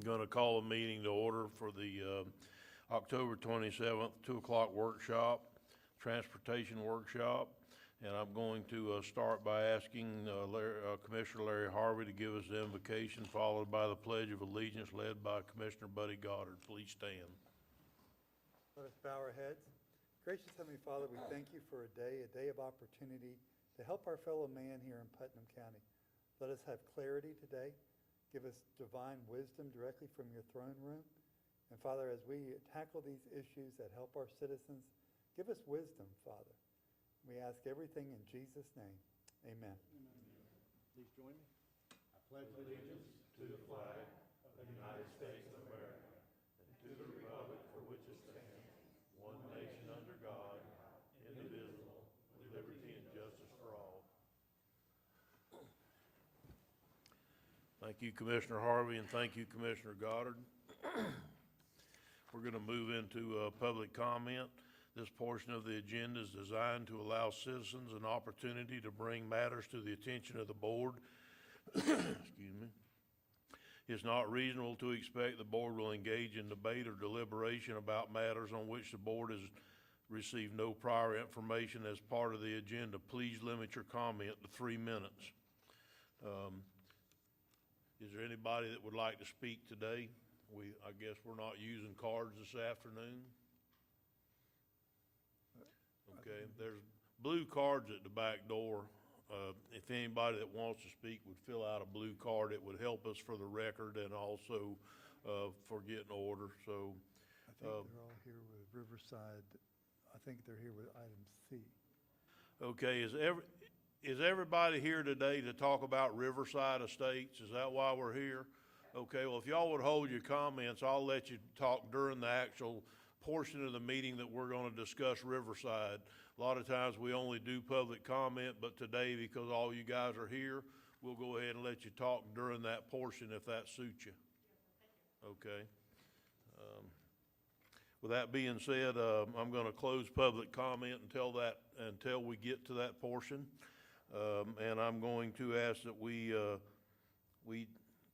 Going to call a meeting to order for the October 27th, 2 o'clock workshop, transportation workshop. And I'm going to start by asking Commissioner Larry Harvey to give us the invocation, followed by the Pledge of Allegiance led by Commissioner Buddy Goddard. Please stand. Let us bow our heads. Gracious Heavenly Father, we thank you for a day of opportunity to help our fellow man here in Putnam County. Let us have clarity today. Give us divine wisdom directly from your throne room. And Father, as we tackle these issues that help our citizens, give us wisdom, Father. We ask everything in Jesus' name. Amen. Please join me. I pledge allegiance to the flag of the United States of America and to the republic for which it stands, one nation under God, indivisible, with liberty and justice for all. Thank you, Commissioner Harvey, and thank you, Commissioner Goddard. We're going to move into public comment. This portion of the agenda is designed to allow citizens an opportunity to bring matters to the attention of the board. Excuse me. It's not reasonable to expect the board will engage in debate or deliberation about matters on which the board has received no prior information as part of the agenda. Please limit your comment to 3 minutes. Is there anybody that would like to speak today? I guess we're not using cards this afternoon. Okay, there's blue cards at the back door. If anybody that wants to speak would fill out a blue card, it would help us for the record and also for getting order. So I think they're all here with Riverside. I think they're here with item C. Okay, is everybody here today to talk about Riverside Estates? Is that why we're here? Okay, well, if y'all would hold your comments, I'll let you talk during the actual portion of the meeting that we're going to discuss Riverside. A lot of times we only do public comment, but today, because all you guys are here, we'll go ahead and let you talk during that portion if that suits you. Okay. With that being said, I'm going to close public comment until we get to that portion. And I'm going to ask that we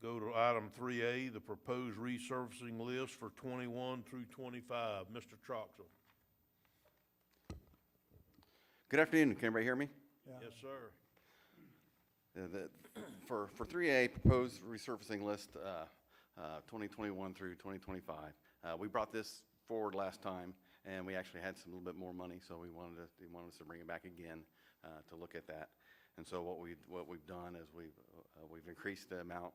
go to item 3A, the proposed resurfacing list for 21 through 25. Mr. Troxel. Good afternoon. Can everybody hear me? Yeah. Yes, sir. For 3A, proposed resurfacing list 2021 through 2025. We brought this forward last time, and we actually had some little bit more money, so they wanted us to bring it back again to look at that. And so what we've done is we've increased the amount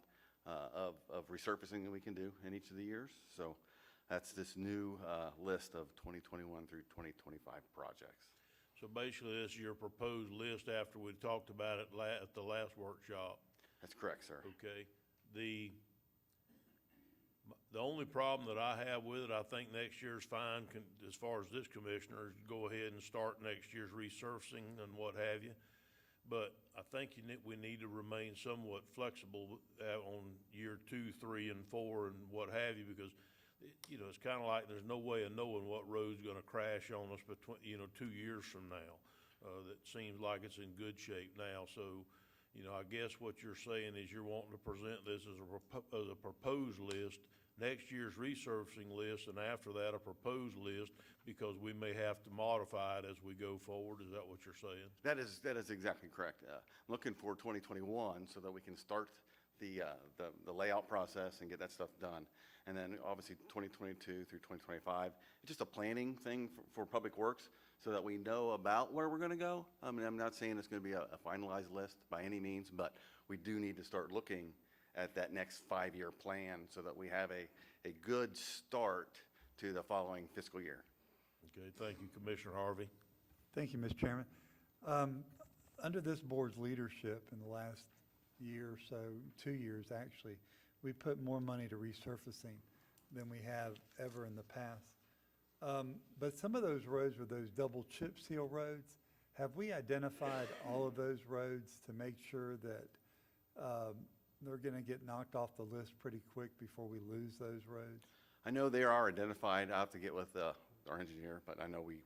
of resurfacing that we can do in each of the years. So that's this new list of 2021 through 2025 projects. So basically, this is your proposed list after we talked about it at the last workshop. That's correct, sir. Okay. The only problem that I have with it, I think next year's fine, as far as this commissioner, is go ahead and start next year's resurfacing and what have you. But I think we need to remain somewhat flexible on year 2, 3, and 4 and what have you, because it's kind of like there's no way of knowing what road's going to crash on us between 2 years from now. That seems like it's in good shape now. So, I guess what you're saying is you're wanting to present this as a proposed list, next year's resurfacing list, and after that a proposed list, because we may have to modify it as we go forward. Is that what you're saying? That is exactly correct. Looking for 2021 so that we can start the layout process and get that stuff done. And then obviously 2022 through 2025, it's just a planning thing for Public Works so that we know about where we're going to go. I mean, I'm not saying it's going to be a finalized list by any means, but we do need to start looking at that next 5-year plan so that we have a good start to the following fiscal year. Okay, thank you, Commissioner Harvey. Thank you, Mr. Chairman. Under this board's leadership in the last year or so, 2 years actually, we put more money to resurfacing than we have ever in the past. But some of those roads were those double chip seal roads. Have we identified all of those roads to make sure that they're going to get knocked off the list pretty quick before we lose those roads? I know they are identified. I'll have to get with our engineer, but I know we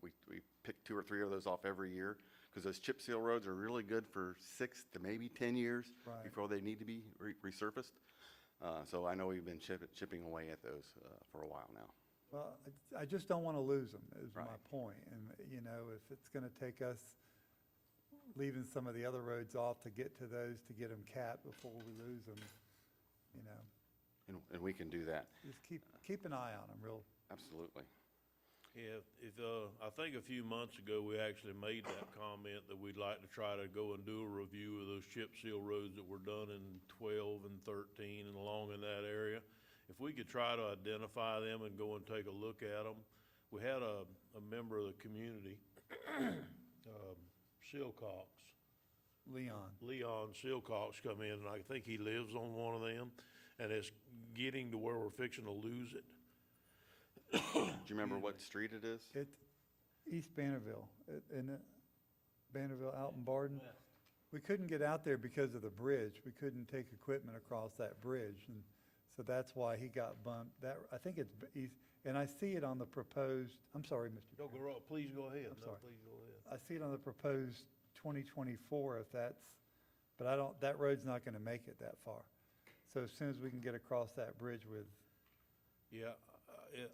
pick 2 or 3 of those off every year because those chip seal roads are really good for 6 to maybe 10 years Right. before they need to be resurfaced. So I know we've been chipping away at those for a while now. Well, I just don't want to lose them, is my Right. point. And, you know, if it's going to take us leaving some of the other roads off to get to those, to get them capped before we lose them, you know, And we can do that, just keep an eye on them, real. absolutely. Yeah, I think a few months ago, we actually made that comment that we'd like to try to go and do a review of those chip seal roads that were done in 12 and 13 and along in that area. If we could try to identify them and go and take a look at them. We had a member of the community, Silcox, Leon Silcox come in, and I think he lives on one of them, and it's getting to where we're fixing to lose it. Do you remember what street it is? It's East Bannerville, isn't it? Bannerville out in Barden? We couldn't get out there because of the bridge. We couldn't take equipment across that bridge, and so that's why he got bumped. I think it's east, and I see it on the proposed, I'm sorry, Mr. No, Chairman. please go ahead. I'm No, sorry. please go ahead. I see it on the proposed 2024, if that's, but that road's not gonna make it that far. So as soon as we can get across that bridge with, Yeah,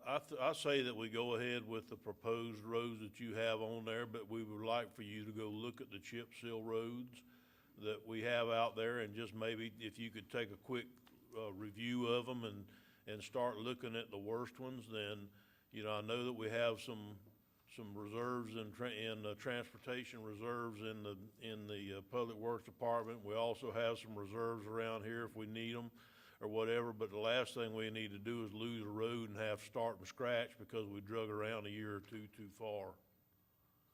I say that we go ahead with the proposed roads that you have on there, but we would like for you to go look at the chip seal roads that we have out there, and just maybe if you could take a quick review of them and start looking at the worst ones, then, you know, I know that we have some reserves in transportation reserves in the Public Works Department. We also have some reserves around here if we need them or whatever, but the last thing we need to do is lose a road and have to start from scratch because we drug around a year or two too far.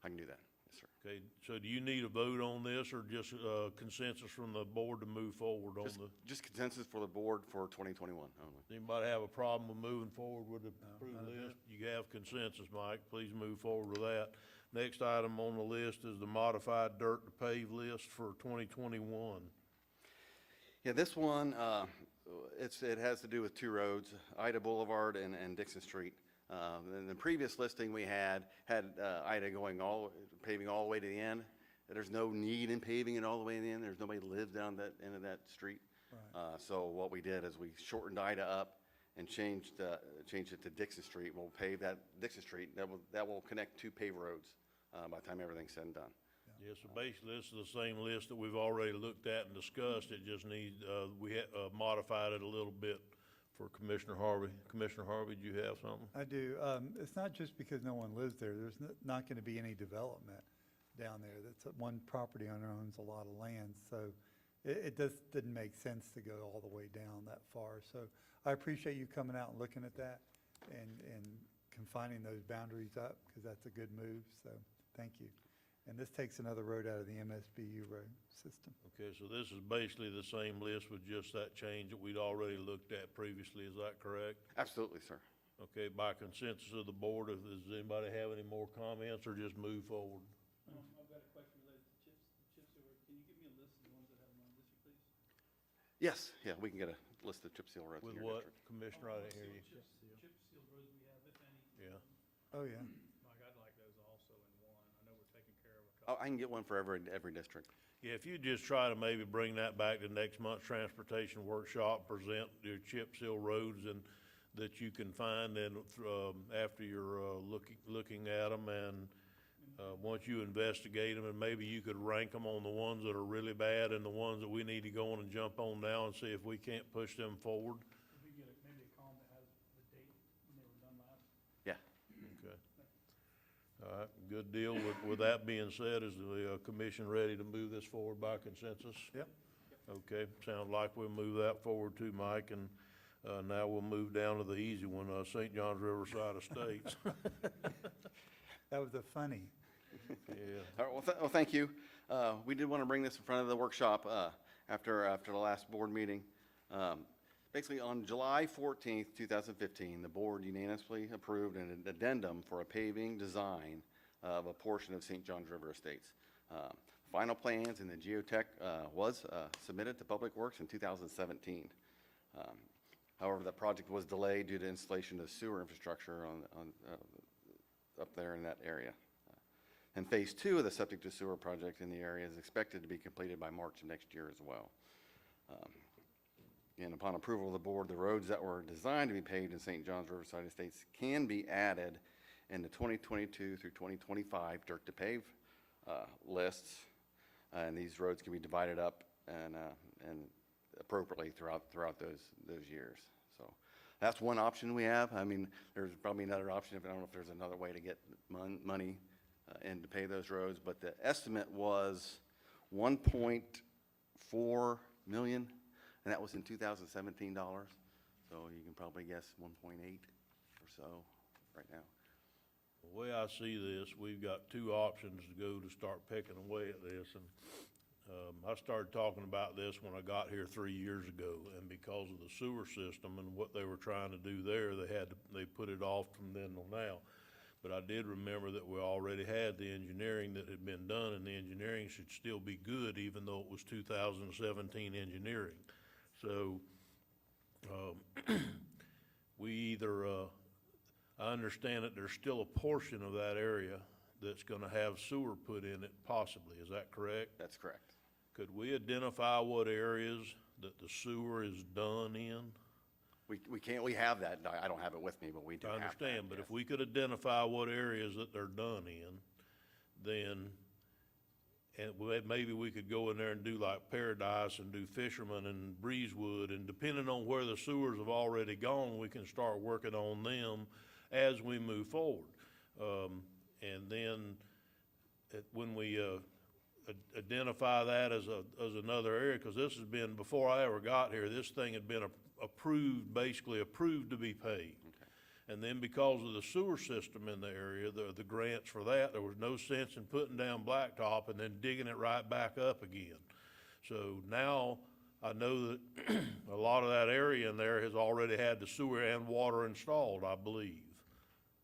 I can do that, yes, sir. Okay, so do you need a vote on this or just consensus from the board to move forward on the? Just consensus for the board for 2021 only. Anybody have a problem with moving forward with the approved list? You have consensus, Mike. Please move forward with that. Next item on the list is the modified dirt to pave list for 2021. Yeah, this one, it has to do with two roads, Ida Boulevard and Dixon Street. In the previous listing we had Ida paving all the way to the end. There's no need in paving it all the way to the end. There's nobody that lives down that end of that street. Right. So what we did is we shortened Ida up and changed it to Dixon Street. We'll pave that Dixon Street. That will connect two paved roads by the time everything's said and done. Yeah, so basically, this is the same list that we've already looked at and discussed. It just needs, we modified it a little bit for Commissioner Harvey. Commissioner Harvey, do you have something? I do. It's not just because no one lives there. There's not going to be any development down there. That's one property owner owns a lot of land, so it just didn't make sense to go all the way down that far. So I appreciate you coming out and looking at that and confining those boundaries up, because that's a good move. So thank you. And this takes another road out of the MSBU road system. Okay, so this is basically the same list with just that change that we'd already looked at previously. Is that correct? Absolutely, sir. Okay, by consensus of the board, does anybody have any more comments or just move forward? I've got a question related to chip seal road. Can you give me a list of the ones that have them on the district, please? Yes, yeah, we can get a list of chip seal roads With in your what, district. Commissioner? I didn't hear you. Chip seal roads we have, if any. Yeah. Oh, yeah. Mike, I'd like those also in one. I know we're taking care of a Oh, couple. I can get one for every district. Yeah, if you just try to maybe bring that back to next month's transportation workshop, present your chip seal roads and that you can find, and after you're looking at them, and once you investigate them, and maybe you could rank them on the ones that are really bad and the ones that we need to go on and jump on now and see if we can't push them forward. If we get maybe a column that has the date when they were done last. Yeah. Okay. All right, good deal. With that being said, is the commission ready to move this forward by consensus? Yep. Okay, sounds like we'll move that forward too, Mike, and now we'll move down to the easy one, St. John's Riverside Estates. That was a funny. Yeah. All right, well, thank you. We did want to bring this in front of the workshop after the last board meeting. Basically, on July 14th, 2015, the board unanimously approved an addendum for a paving design of a portion of St. John's River Estates. Final plans and the geotech was submitted to Public Works in 2017. However, the project was delayed due to installation of sewer infrastructure up there in that area. And phase 2 of the septic to sewer project in the area is expected to be completed by March of next year as well. And upon approval of the board, the roads that were designed to be paved in St. John's Riverside Estates can be added in the 2022 through 2025 dirt to pave lists. And these roads can be divided up and appropriately throughout those years. So that's one option we have. I mean, there's probably another option. I don't know if there's another way to get money in to pay those roads, but the estimate was 1.4 million, and that was in 2017 dollars. So you can probably guess 1.8 or so right now. The way I see this, we've got two options to go to start picking away at this, and I started talking about this when I got here 3 years ago, and because of the sewer system and what they were trying to do there, they put it off from then till now. But I did remember that we already had the engineering that had been done, and the engineering should still be good, even though it was 2017 engineering. So we either, I understand that there's still a portion of that area that's gonna have sewer put in it possibly, is that correct? That's correct. Could we identify what areas that the sewer is done in? We can't, we have that. I don't have it with me, but we do I have that. understand, but yes. if we could identify what areas that they're done in, then, maybe we could go in there and do like Paradise and do Fisherman and Breezewood, and depending on where the sewers have already gone, we can start working on them as we move forward. And then, when we, identify that as another area, because this has been, before I ever got here, this thing had been basically approved to be paved. Okay. And then because of the sewer system in the area, the grants for that, there was no sense in putting down blacktop and then digging it right back up again. So now I know that a lot of that area in there has already had the sewer and water installed, I believe.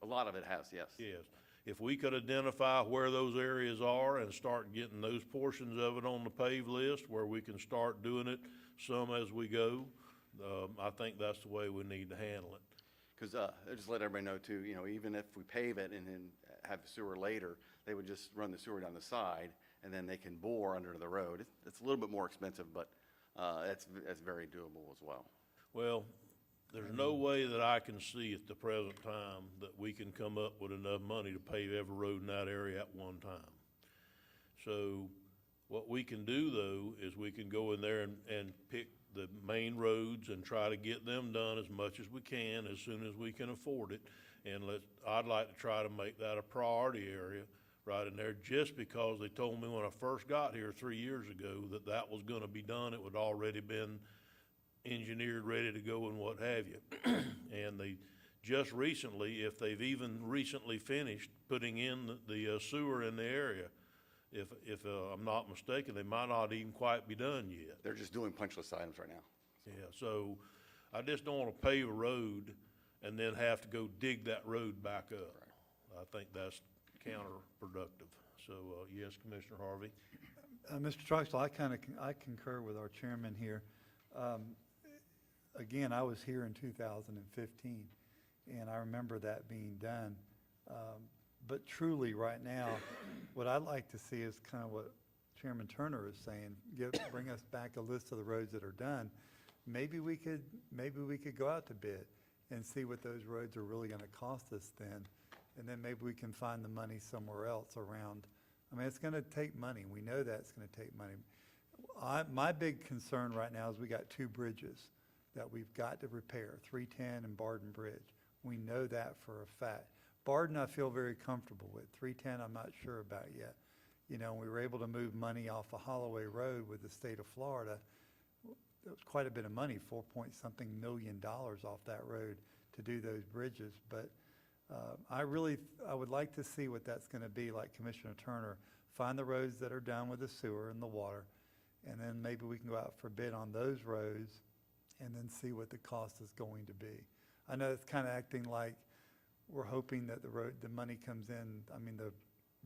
A lot of it has, yes. Yes. If we could identify where those areas are and start getting those portions of it on the paved list where we can start doing it some as we go, I think that's the way we need to handle it. Because just let everybody know too, you know, even if we pave it and then have the sewer later, they would just run the sewer down the side and then they can bore under the road. It's a little bit more expensive, but that's very doable as well. Well, there's no way that I can see at the present time that we can come up with enough money to pave every road in that area at one time. So what we can do though is we can go in there and pick the main roads and try to get them done as much as we can, as soon as we can afford it. And I'd like to try to make that a priority area right in there, just because they told me when I first got here 3 years ago that was gonna be done. It would already been engineered, ready to go and what have you. And they just recently, if they've even recently finished putting in the sewer in the area, if I'm not mistaken, they might not even quite be done yet. They're just doing punch list items right now. Yeah, so I just don't wanna pave a road and then have to go dig that road back up. Right. I think that's counterproductive. So, yes, Commissioner Harvey? Mr. Troxel, I concur with our chairman here. Again, I was here in 2015, and I remember that being done. But truly, right now, what I'd like to see is kind of what Chairman Turner is saying, bring us back a list of the roads that are done. Maybe we could go out to bid and see what those roads are really gonna cost us then. And then maybe we can find the money somewhere else around. I mean, it's gonna take money. We know that it's gonna take money. My big concern right now is we got two bridges that we've got to repair, 310 and Barden Bridge. We know that for a fact. Barden, I feel very comfortable with. 310, I'm not sure about yet. You know, we were able to move money off of Holloway Road with the state of Florida. It was quite a bit of money, $4-point-something million off that road to do those bridges. But I would like to see what that's gonna be like, Commissioner Turner. Find the roads that are done with the sewer and the water, and then maybe we can go out for bid on those roads and then see what the cost is going to be. I know it's kind of acting like we're hoping that the money comes in, I mean, the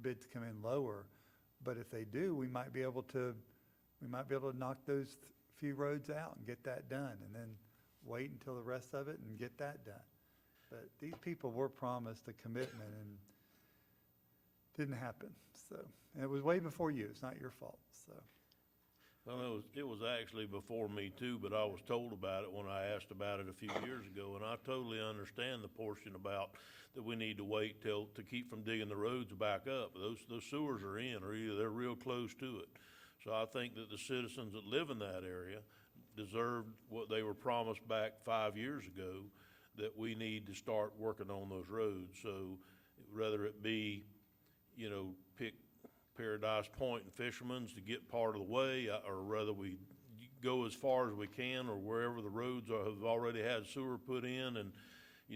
bids come in lower, but if they do, we might be able to knock those few roads out and get that done, and then wait until the rest of it and get that done. But these people were promised a commitment and didn't happen, so. And it was way before you, it's not your fault, so. Well, it was actually before me too, but I was told about it when I asked about it a few years ago, and I totally understand the portion about that we need to wait to keep from digging the roads back up. Those sewers are in, or either they're real close to it. So I think that the citizens that live in that area deserved what they were promised back 5 years ago, that we need to start working on those roads. So whether it be, pick Paradise Point and Fisherman's to get part of the way, or whether we go as far as we can, or wherever the roads have already had sewer put in. And,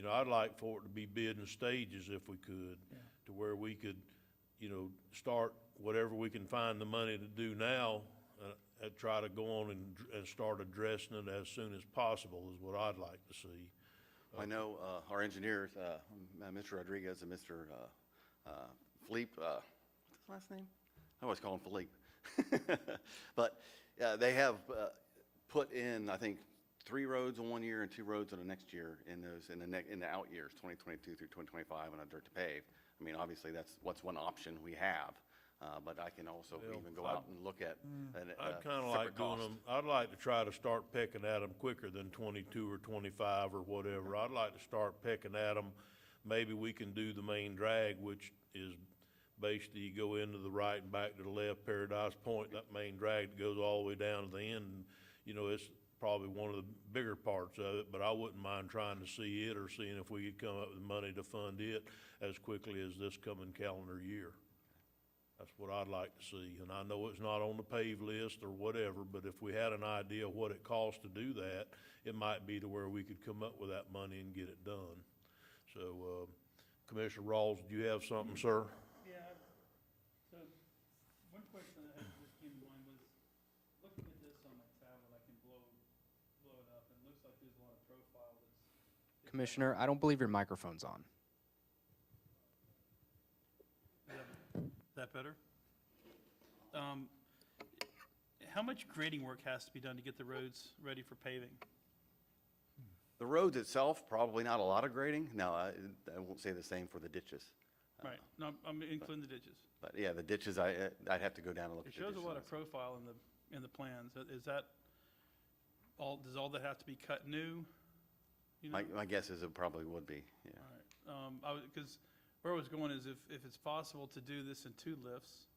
I'd like for it to be bid in stages if we could, to where we could, start whatever we can find the money to do now, and try to go on and start addressing it as soon as possible is what I'd like to see. I know our engineers, Mr. Rodriguez and Mr. Philippe, what's his last name? I always call him Philippe. But they have put in, I think, 3 roads in 1 year and 2 roads in the next year in the out years, 2022 through 2025 on a dirt to pave. I mean, obviously, what's one option we have. But I can also Well, even go out and look at I'd kind of like separate doing cost. them, I'd like to try to start pecking at them quicker than 22 or 25 or whatever. I'd like to start pecking at them. Maybe we can do the main drag, which is basically you go into the right and back to the left, Paradise Point, that main drag that goes all the way down to the end. And, it's probably one of the bigger parts of it, but I wouldn't mind trying to see it or seeing if we could come up with money to fund it as quickly as this coming calendar year. That's what I'd like to see, and I know it's not on the pave list or whatever, but if we had an idea of what it costs to do that, it might be to where we could come up with that money and get it done. So, Commissioner Rawls, do you have something, sir? Yeah, so one question that just came to mind was, looking at this on my tablet, I can blow it up, and it looks like there's a lot of profile that's. Commissioner, I don't believe your microphone's on. That better? How much grading work has to be done to get the roads ready for paving? The roads itself, probably not a lot of grading. Now, I won't say the same for the ditches. Right, no, I'm including the ditches. But yeah, the ditches, I'd have to go down and look It at the shows ditches. a lot of profile in the plans. Is that does all that have to be cut new? You know? My guess is it probably would be, yeah. All right, because where I was going is if it's possible to do this in 2 lifts,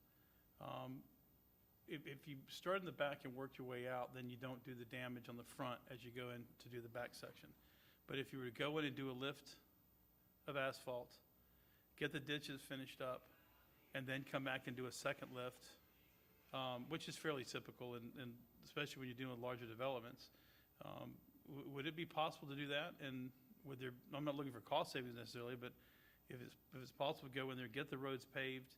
if you start in the back and work your way out, then you don't do the damage on the front as you go in to do the back section. But if you were to go in and do a lift of asphalt, get the ditches finished up, and then come back and do a second lift, which is fairly typical, and especially when you're dealing with larger developments, would it be possible to do that? And I'm not looking for cost savings necessarily, but if it's possible to go in there, get the roads paved,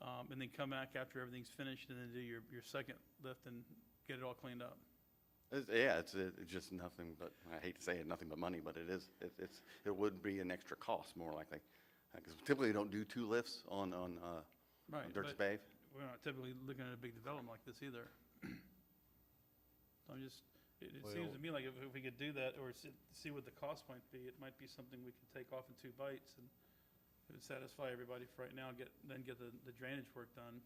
and then come back after everything's finished, and then do your second lift and get it all cleaned up. It's just nothing but, I hate to say it, nothing but money, but it is. It would be an extra cost, more likely. Because typically you don't do 2 lifts on Right, dirt to but pave. we're not typically looking at a big development like this either. So it seems to me like if we could do that, or see what the cost might be, it might be something we could take off in 2 bites, and it would satisfy everybody for right now, then get the drainage work done,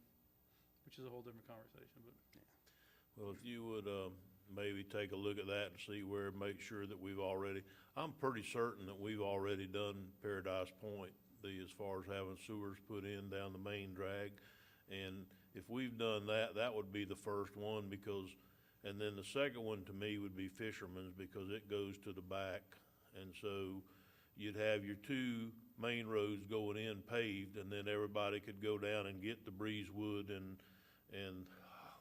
which is a whole different conversation, but. Well, if you would, maybe take a look at that and see make sure that I'm pretty certain that we've already done Paradise Point, as far as having sewers put in down the main drag. And if we've done that, that would be the first one, and then the second one to me would be Fisherman's, because it goes to the back. And so you'd have your 2 main roads going in paved, and then everybody could go down and get the Breezewood and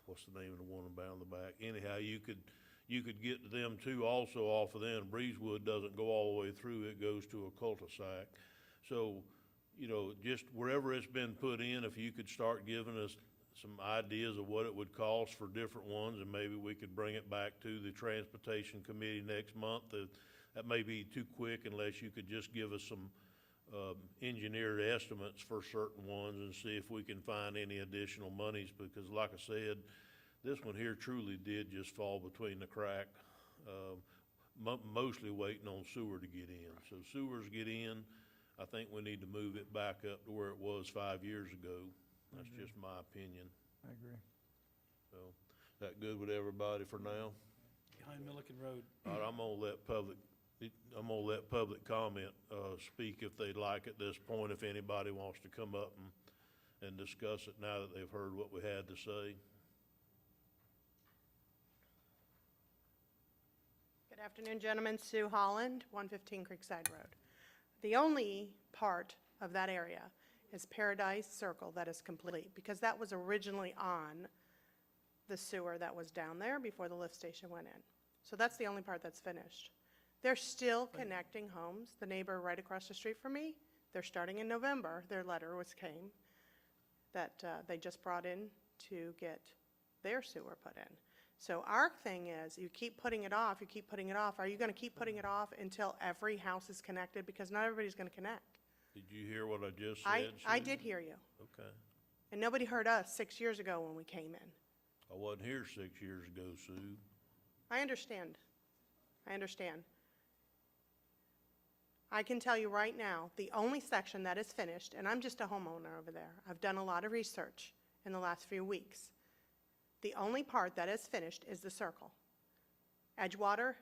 what's the name of the one down the back? Anyhow, you could get to them 2 also off of them. Breezewood doesn't go all the way through, it goes to a cul-de-sac. So, just wherever it's been put in, if you could start giving us some ideas of what it would cost for different ones, and maybe we could bring it back to the Transportation Committee next month. That may be too quick unless you could just give us some engineered estimates for certain ones and see if we can find any additional monies, because like I said, this one here truly did just fall between the crack, mostly waiting on sewer to get in. So sewers get in, I think we need to move it back up to where it was 5 years ago. That's just my opinion. I agree. So, That good with everybody for now? behind Milliken Road. All right, I'm gonna let public comment, speak if they'd like at this point, if anybody wants to come up and discuss it now that they've heard what we had to say. Good afternoon, gentlemen. Sue Holland, 115 Creekside Road. The only part of that area is Paradise Circle that is complete, because that was originally on the sewer that was down there before the lift station went in. So that's the only part that's finished. They're still connecting homes. The neighbor right across the street from me, they're starting in November. Their letter came that they just brought in to get their sewer put in. So our thing is, you keep putting it off, you keep putting it off. Are you going to keep putting it off until every house is connected? Because not everybody's going to connect. Did you hear what I just I said, Sue? did hear you. Okay. And nobody heard us 6 years ago when we came in. I wasn't here 6 years ago, Sue. I understand. I understand. I can tell you right now, the only section that is finished, and I'm just a homeowner over there. I've done a lot of research in the last few weeks. The only part that is finished is the circle. Edgewater,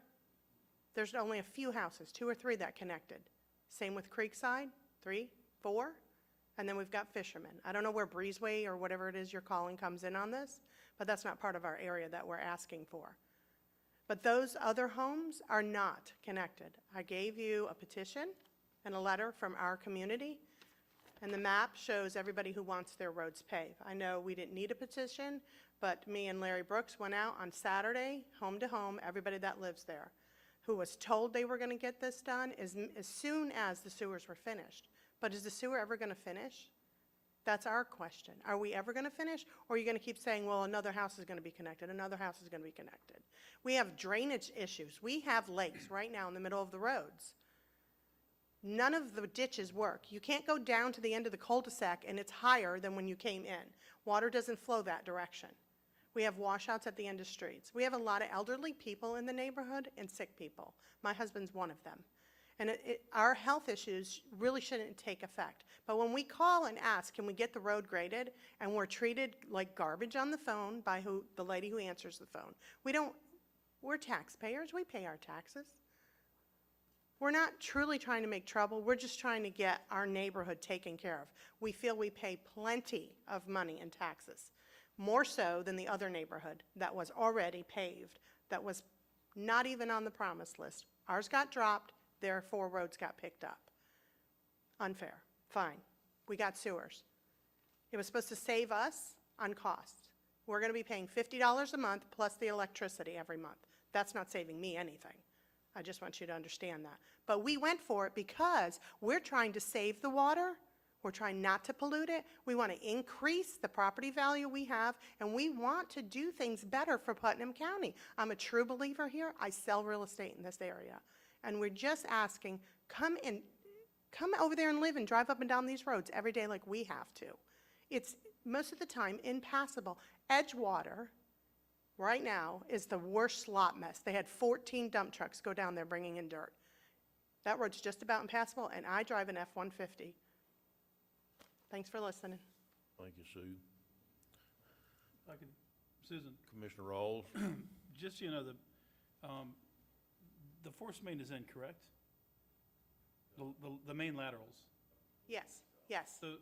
there's only a few houses, 2 or 3 that connected. Same with Creekside, 3, 4, and then we've got Fisherman. I don't know where Breezeway or whatever it is you're calling comes in on this, but that's not part of our area that we're asking for. But those other homes are not connected. I gave you a petition and a letter from our community, and the map shows everybody who wants their roads paved. I know we didn't need a petition, but me and Larry Brooks went out on Saturday, home to home, everybody that lives there, who was told they were going to get this done as soon as the sewers were finished. But is the sewer ever going to finish? That's our question. Are we ever going to finish? Or are you going to keep saying, well, another house is going to be connected, another house is going to be connected? We have drainage issues. We have lakes right now in the middle of the roads. None of the ditches work. You can't go down to the end of the cul-de-sac and it's higher than when you came in. Water doesn't flow that direction. We have washouts at the end of streets. We have a lot of elderly people in the neighborhood and sick people. My husband's one of them. And our health issues really shouldn't take effect. But when we call and ask, can we get the road graded, and we're treated like garbage on the phone by the lady who answers the phone. We're taxpayers, we pay our taxes. We're not truly trying to make trouble, we're just trying to get our neighborhood taken care of. We feel we pay plenty of money in taxes, more so than the other neighborhood that was already paved, that was not even on the promise list. Ours got dropped, therefore roads got picked up. Unfair, fine. We got sewers. It was supposed to save us on costs. We're going to be paying $50 a month plus the electricity every month. That's not saving me anything. I just want you to understand that. But we went for it because we're trying to save the water. We're trying not to pollute it. We want to increase the property value we have, and we want to do things better for Putnam County. I'm a true believer here. I sell real estate in this area. And we're just asking, come over there and live and drive up and down these roads every day like we have to. It's most of the time impassable. Edgewater, right now, is the worst slop mess. They had 14 dump trucks go down there bringing in dirt. That road's just about impassable, and I drive an F-150. Thanks for listening. Thank you, Sue. If I could, Susan, Commissioner Rawls? just so you know, the force main is in, correct? The main laterals. Yes, yes. So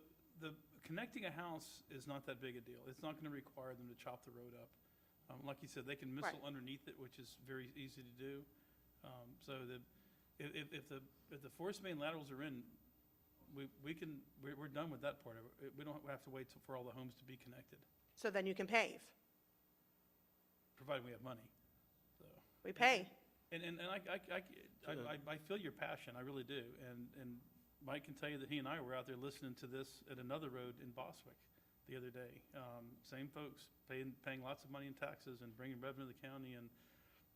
the connecting a house is not that big a deal. It's not going to require them to chop the road up. Like you said, they can missile Right. underneath it, which is very easy to do. So if the force main laterals are in, we're done with that part of it. We don't have to wait for all the homes to be connected, So then you can pave. provided we have money. So. We pay. And I feel your passion, I really do. And Mike can tell you that he and I were out there listening to this at another road in Boswick the other day. Same folks paying lots of money in taxes and bringing revenue to the county.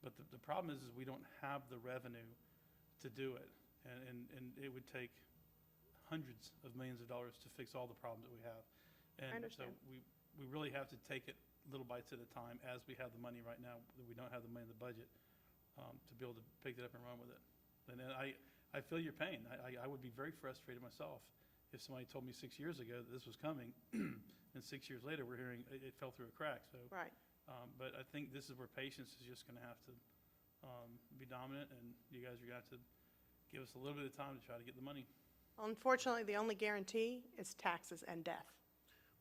But the problem is we don't have the revenue to do it. And it would take hundreds of millions of dollars to fix all the problems that we have. I And so understand. we really have to take it little bites at a time as we have the money right now, that we don't have the money in the budget. To be able to pick it up and run with it. And then I feel your pain. I would be very frustrated myself if somebody told me 6 years ago that this was coming, and 6 years later we're hearing it fell through a crack. So Right. But I think this is where patience is just gonna have to, be dominant, and you guys are gonna have to give us a little bit of time to try to get the money. Unfortunately, the only guarantee is taxes and death.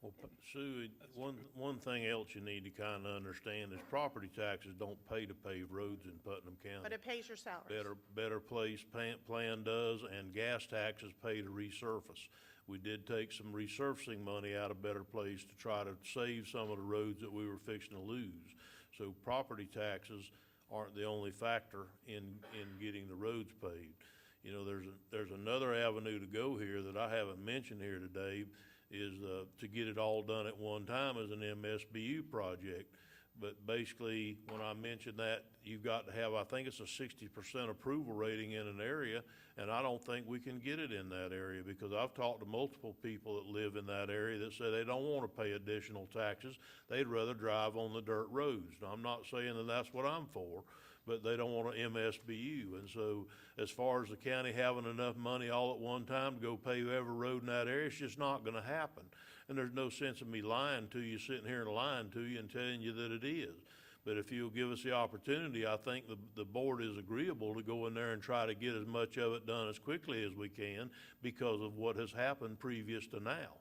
Well, Sue, one thing else you need to kind of understand is property taxes don't pay to pave roads in Putnam County. But it pays your salaries. Better Place plan does, and gas taxes pay to resurface. We did take some resurfacing money out of Better Place to try to save some of the roads that we were fixing to lose. So property taxes aren't the only factor in getting the roads paved. You know, there's another avenue to go here that I haven't mentioned here today, is to get it all done at one time as an MSBU project. But basically, when I mentioned that, you've got to have, I think it's a 60% approval rating in an area, and I don't think we can get it in that area, because I've talked to multiple people that live in that area that say they don't want to pay additional taxes. They'd rather drive on the dirt roads. Now, I'm not saying that that's what I'm for, but they don't want an MSBU. And so as far as the county having enough money all at one time to go pave every road in that area, it's just not gonna happen. And there's no sense of me lying to you, sitting here and lying to you and telling you that it is. But if you'll give us the opportunity, I think the board is agreeable to go in there and try to get as much of it done as quickly as we can, because of what has happened previous to now.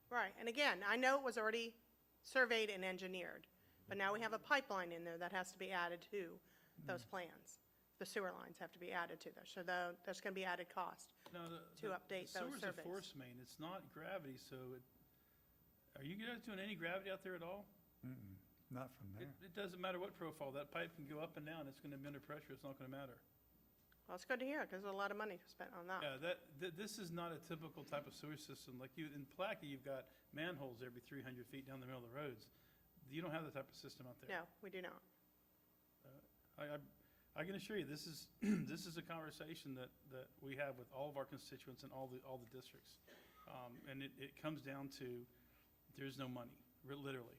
Right, and again, I know it was already surveyed and engineered, but now we have a pipeline in there that has to be added to those plans. The sewer lines have to be added to there, so there's gonna be added cost. No, To update those The sewer's a surveys. force main, it's not gravity, so are you guys doing any gravity out there at all? Not from there. It doesn't matter what profile, that pipe can go up and down, it's gonna be under pressure, it's not gonna matter. Well, it's good to hear, because there's a lot of money spent on that. Yeah, this is not a typical type of sewer system, like in Palatka, you've got manholes every 300 feet down the middle of the roads. You don't have that type of system out there. No, we do not. I can assure you, this is, this is a conversation that we have with all of our constituents and all the districts. And it comes down to, there's no money, literally.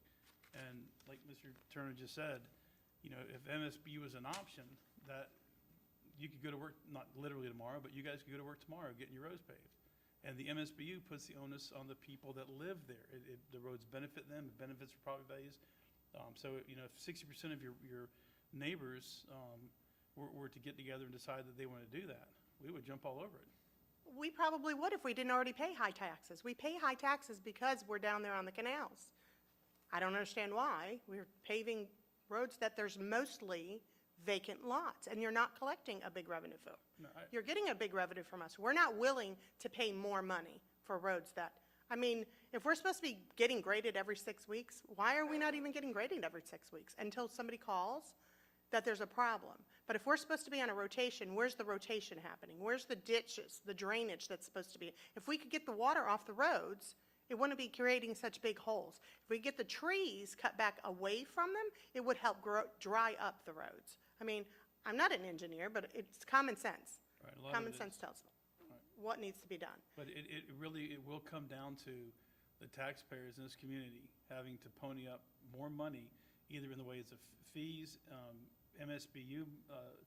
And like Mr. Turner just said, you know, if MSBU was an option, that you could go to work, not literally tomorrow, but you guys could go to work tomorrow getting your roads paved. And the MSBU puts the onus on the people that live there. The roads benefit them, it benefits their property values. So, you know, if 60% of your neighbors were to get together and decide that they want to do that, we would jump all over it. We probably would if we didn't already pay high taxes. We pay high taxes because we're down there on the canals. I don't understand why. We're paving roads that there's mostly vacant lots, and you're not collecting a big revenue for. No, You're getting a big revenue from us. We're not willing to pay more money for roads that, I mean, if we're supposed to be getting graded every 6 weeks, why are we not even getting graded every 6 weeks until somebody calls that there's a problem? But if we're supposed to be on a rotation, where's the rotation happening? Where's the ditches, the drainage that's supposed to be? If we could get the water off the roads, it wouldn't be creating such big holes. If we get the trees cut back away from them, it would help dry up the roads. I mean, I'm not an engineer, but it's common sense. Right, a lot of Common it is. sense tells me what needs to be done. But it will come down to the taxpayers in this community having to pony up more money, either in the ways of fees, MSBU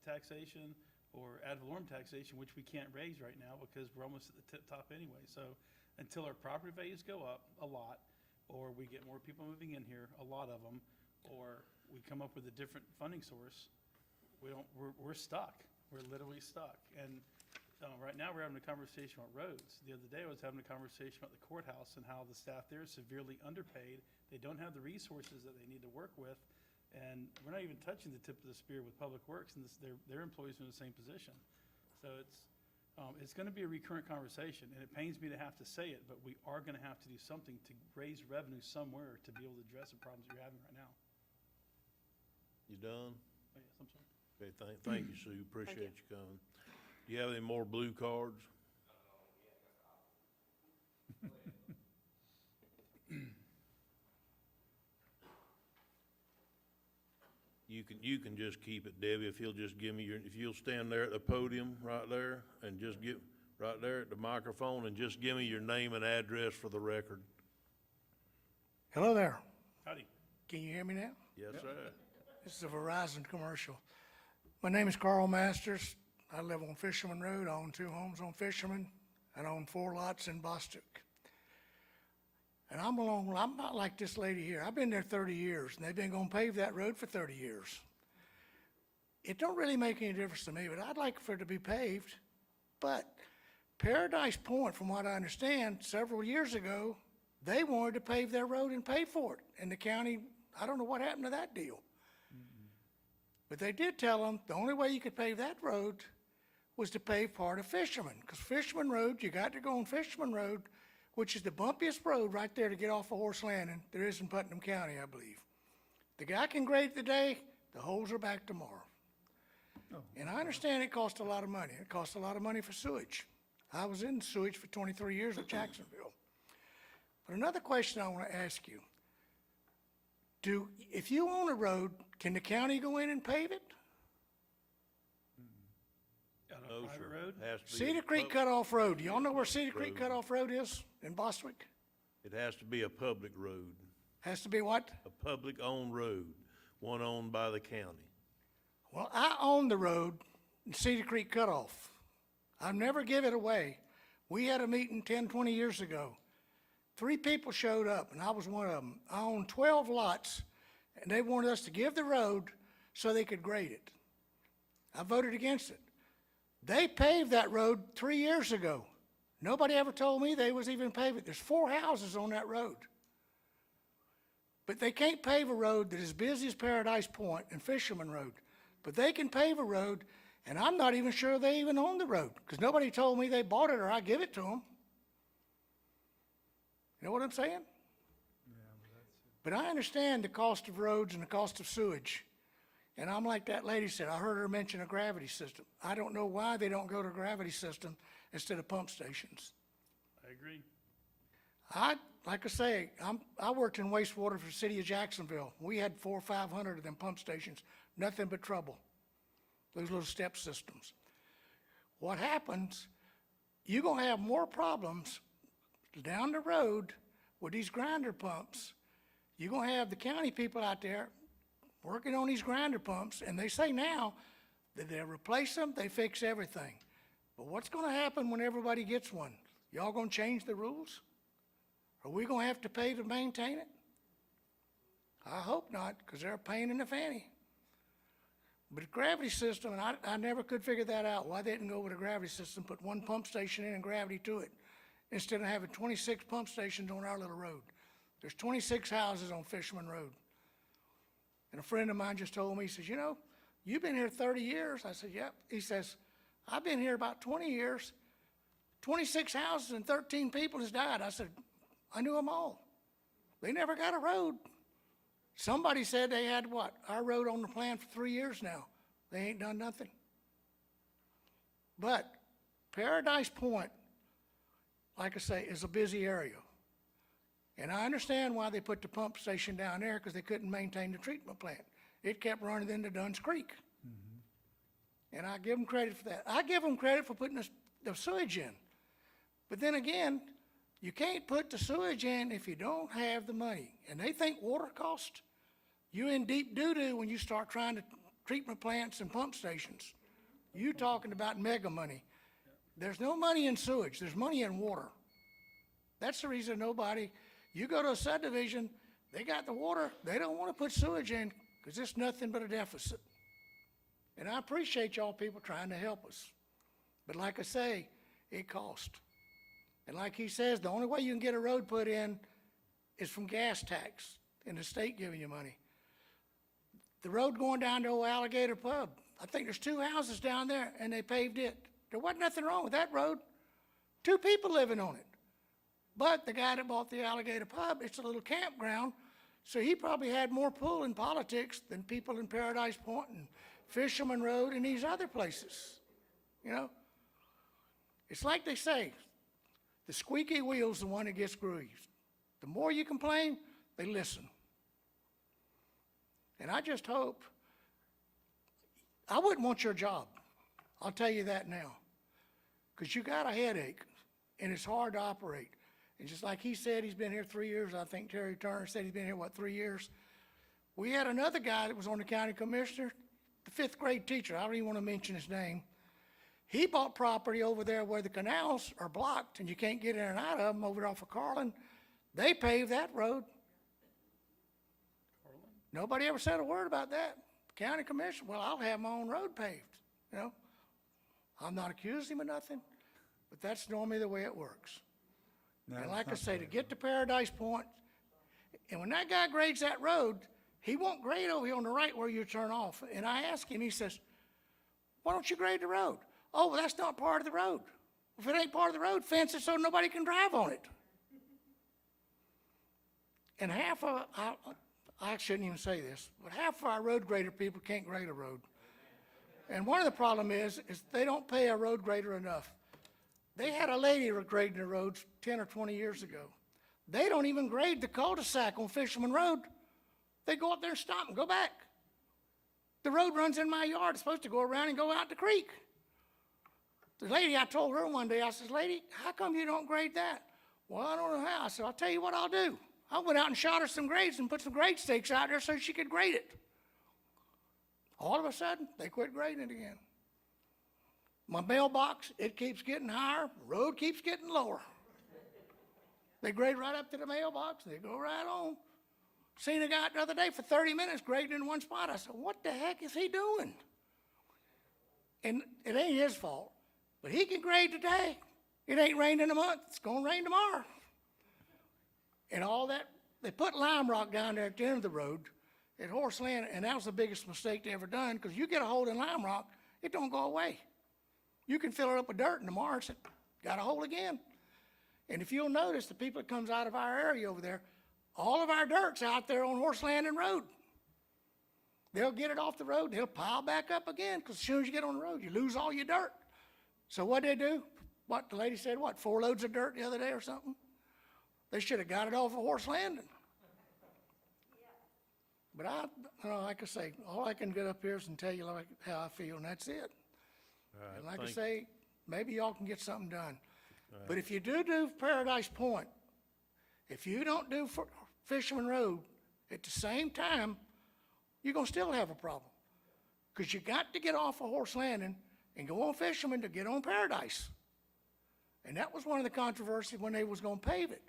taxation, or ad valorem taxation, which we can't raise right now because we're almost at the tip top anyway. So until our property values go up a lot, or we get more people moving in here, a lot of them, or we come up with a different funding source, we're stuck. We're literally stuck. And right now, we're having a conversation about roads. The other day, I was having a conversation about the courthouse and how the staff there is severely underpaid. They don't have the resources that they need to work with. And we're not even touching the tip of the spear with Public Works, and their employees are in the same position. So it's going to be a recurrent conversation, and it pains me to have to say it, but we are going to have to do something to raise revenue somewhere to be able to address the problems you're having right now. You done? Oh, yes, I'm sorry. Okay, thank you, Sue, appreciate you coming. Do you have any more blue cards? You can just keep it, Debbie, if you'll just give me if you'll stand there at the podium right there and just right there at the microphone and just give me your name and address for the record. Hello there. Howdy. Can you hear me now? Yes, sir. This is a Verizon commercial. My name is Carl Masters. I live on Fisherman Road. I own 2 homes on Fisherman. I own 4 lots in Bostic. And I'm not like this lady here. I've been there 30 years, and they've been gonna pave that road for 30 years. It don't really make any difference to me, but I'd like for it to be paved. But Paradise Point, from what I understand, several years ago, they wanted to pave their road and pay for it. And the county, I don't know what happened to that deal. But they did tell them the only way you could pave that road was to pave part of Fisherman. Because Fisherman Road, you got to go on Fisherman Road, which is the bumpiest road right there to get off of Horse Landing there is in Putnam County, I believe. The guy can grade it today, the holes are back tomorrow. And I understand it costs a lot of money. It costs a lot of money for sewage. I was in sewage for 23 years with Jacksonville. But another question I want to ask you. If you own a road, can the county go in and pave it? On No, a private sir. road? Has to be a Cedar Creek pub- Cutoff Road, do y'all know where Cedar Creek Road. Cutoff Road is in Bostwick? It has to be a public road, Has to be what? a public-owned road, one owned by the county. Well, I own the road in Cedar Creek Cutoff. I've never give it away. We had a meeting 10, 20 years ago. 3 people showed up, and I was one of them. I own 12 lots, and they wanted us to give the road so they could grade it. I voted against it. They paved that road 3 years ago. Nobody ever told me they was even paving it. There's 4 houses on that road. But they can't pave a road that is as busy as Paradise Point and Fisherman Road. But they can pave a road, and I'm not even sure they even own the road, because nobody told me they bought it or I give it to them. You know what I'm saying? But I understand the cost of roads and the cost of sewage. And I'm like that lady said, I heard her mention a gravity system. I don't know why they don't go to a gravity system instead of pump stations. I agree. Like I say, I worked in wastewater for the city of Jacksonville. We had 400 or 500 of them pump stations, nothing but trouble. Those little step systems. What happens, you're gonna have more problems down the road with these grinder pumps. You're gonna have the county people out there working on these grinder pumps, and they say now that they replace them, they fix everything. But what's gonna happen when everybody gets one? Y'all gonna change the rules? Are we gonna have to pay to maintain it? I hope not, because they're a pain in the fanny. But a gravity system, and I never could figure that out, why they didn't go with a gravity system, put one pump station in and gravity to it, instead of having 26 pump stations on our little road. There's 26 houses on Fisherman Road. And a friend of mine just told me, he says, you know, you've been here 30 years. I said, yep. He says, I've been here about 20 years, 26 houses and 13 people has died. I said, I knew them all. They never got a road. Somebody said they had what? Our road on the plan for 3 years now. They ain't done nothing. But Paradise Point, like I say, is a busy area. And I understand why they put the pump station down there, because they couldn't maintain the treatment plant. It kept running into Dunn's Creek. And I give them credit for that. I give them credit for putting the sewage in. But then again, you can't put the sewage in if you don't have the money. And they think water costs. You're in deep doo-doo when you start trying to treatment plants and pump stations. You talking about mega money. There's no money in sewage. There's money in water. That's the reason you go to a subdivision, they got the water, they don't want to put sewage in because it's nothing but a deficit. And I appreciate y'all people trying to help us. But like I say, it costs. And like he says, the only way you can get a road put in is from gas tax and the state giving you money. The road going down to old Alligator Pub, I think there's 2 houses down there and they paved it. There wasn't nothing wrong with that road. 2 people living on it. But the guy that bought the Alligator Pub, it's a little campground, so he probably had more pull in politics than people in Paradise Point and Fisherman Road and these other places, you know? It's like they say, the squeaky wheel's the one that gets greased. The more you complain, they listen. And I just hope, I wouldn't want your job. I'll tell you that now. Because you got a headache, and it's hard to operate. And just like he said, he's been here 3 years. I think Terry Turner said he's been here, 3 years? We had another guy that was on the county commissioner, the 5th grade teacher. I don't even want to mention his name. He bought property over there where the canals are blocked and you can't get in and out of them over off of Carlin. They paved that road. Nobody ever said a word about that. County commission, well, I'll have my own road paved, you know? I'm not accusing him of nothing, but that's normally the way it works. No, And it's like I not say, to fair. get to Paradise Point, and when that guy grades that road, he won't grade over here on the right where you turn off. And I ask him, he says, why don't you grade the road? Oh, well, that's not part of the road. If it ain't part of the road, fence it so nobody can drive on it. And half of, I shouldn't even say this, but half of our road grader people can't grade a road. And one of the problem is they don't pay a road grader enough. They had a lady grading the roads 10 or 20 years ago. They don't even grade the cul-de-sac on Fisherman Road. They go up there and stop and go back. The road runs in my yard. It's supposed to go around and go out the creek. The lady, I told her one day, I says, lady, how come you don't grade that? Well, I don't know how. I said, I'll tell you what I'll do. I went out and shot her some grades and put some grade stakes out there so she could grade it. All of a sudden, they quit grading it again. My mailbox, it keeps getting higher, road keeps getting lower. They grade right up to the mailbox, they go right on. Seen a guy the other day for 30 minutes grading in one spot. I said, what the heck is he doing? And it ain't his fault, but he can grade today. It ain't rained in a month, it's gonna rain tomorrow. And all that, they put lime rock down there at the end of the road at Horse Land, and that was the biggest mistake they ever done, because you get a hole in lime rock, it don't go away. You can fill it up with dirt, and tomorrow it's got a hole again. And if you'll notice, the people that comes out of our area over there, all of our dirt's out there on Horse Landing Road. They'll get it off the road, they'll pile back up again, because as soon as you get on the road, you lose all your dirt. So what they do, what the lady said, what, 4 loads of dirt the other day or something? They should have got it off of Horse Landing. But like I say, all I can get up here is and tell you like how I feel, and that's it. And like I say, maybe y'all can get something done. But if you do Paradise Point, if you don't do Fisherman Road at the same time, you're gonna still have a problem. Because you got to get off of Horse Landing and go on Fisherman to get on Paradise. And that was one of the controversies when they was gonna pave it.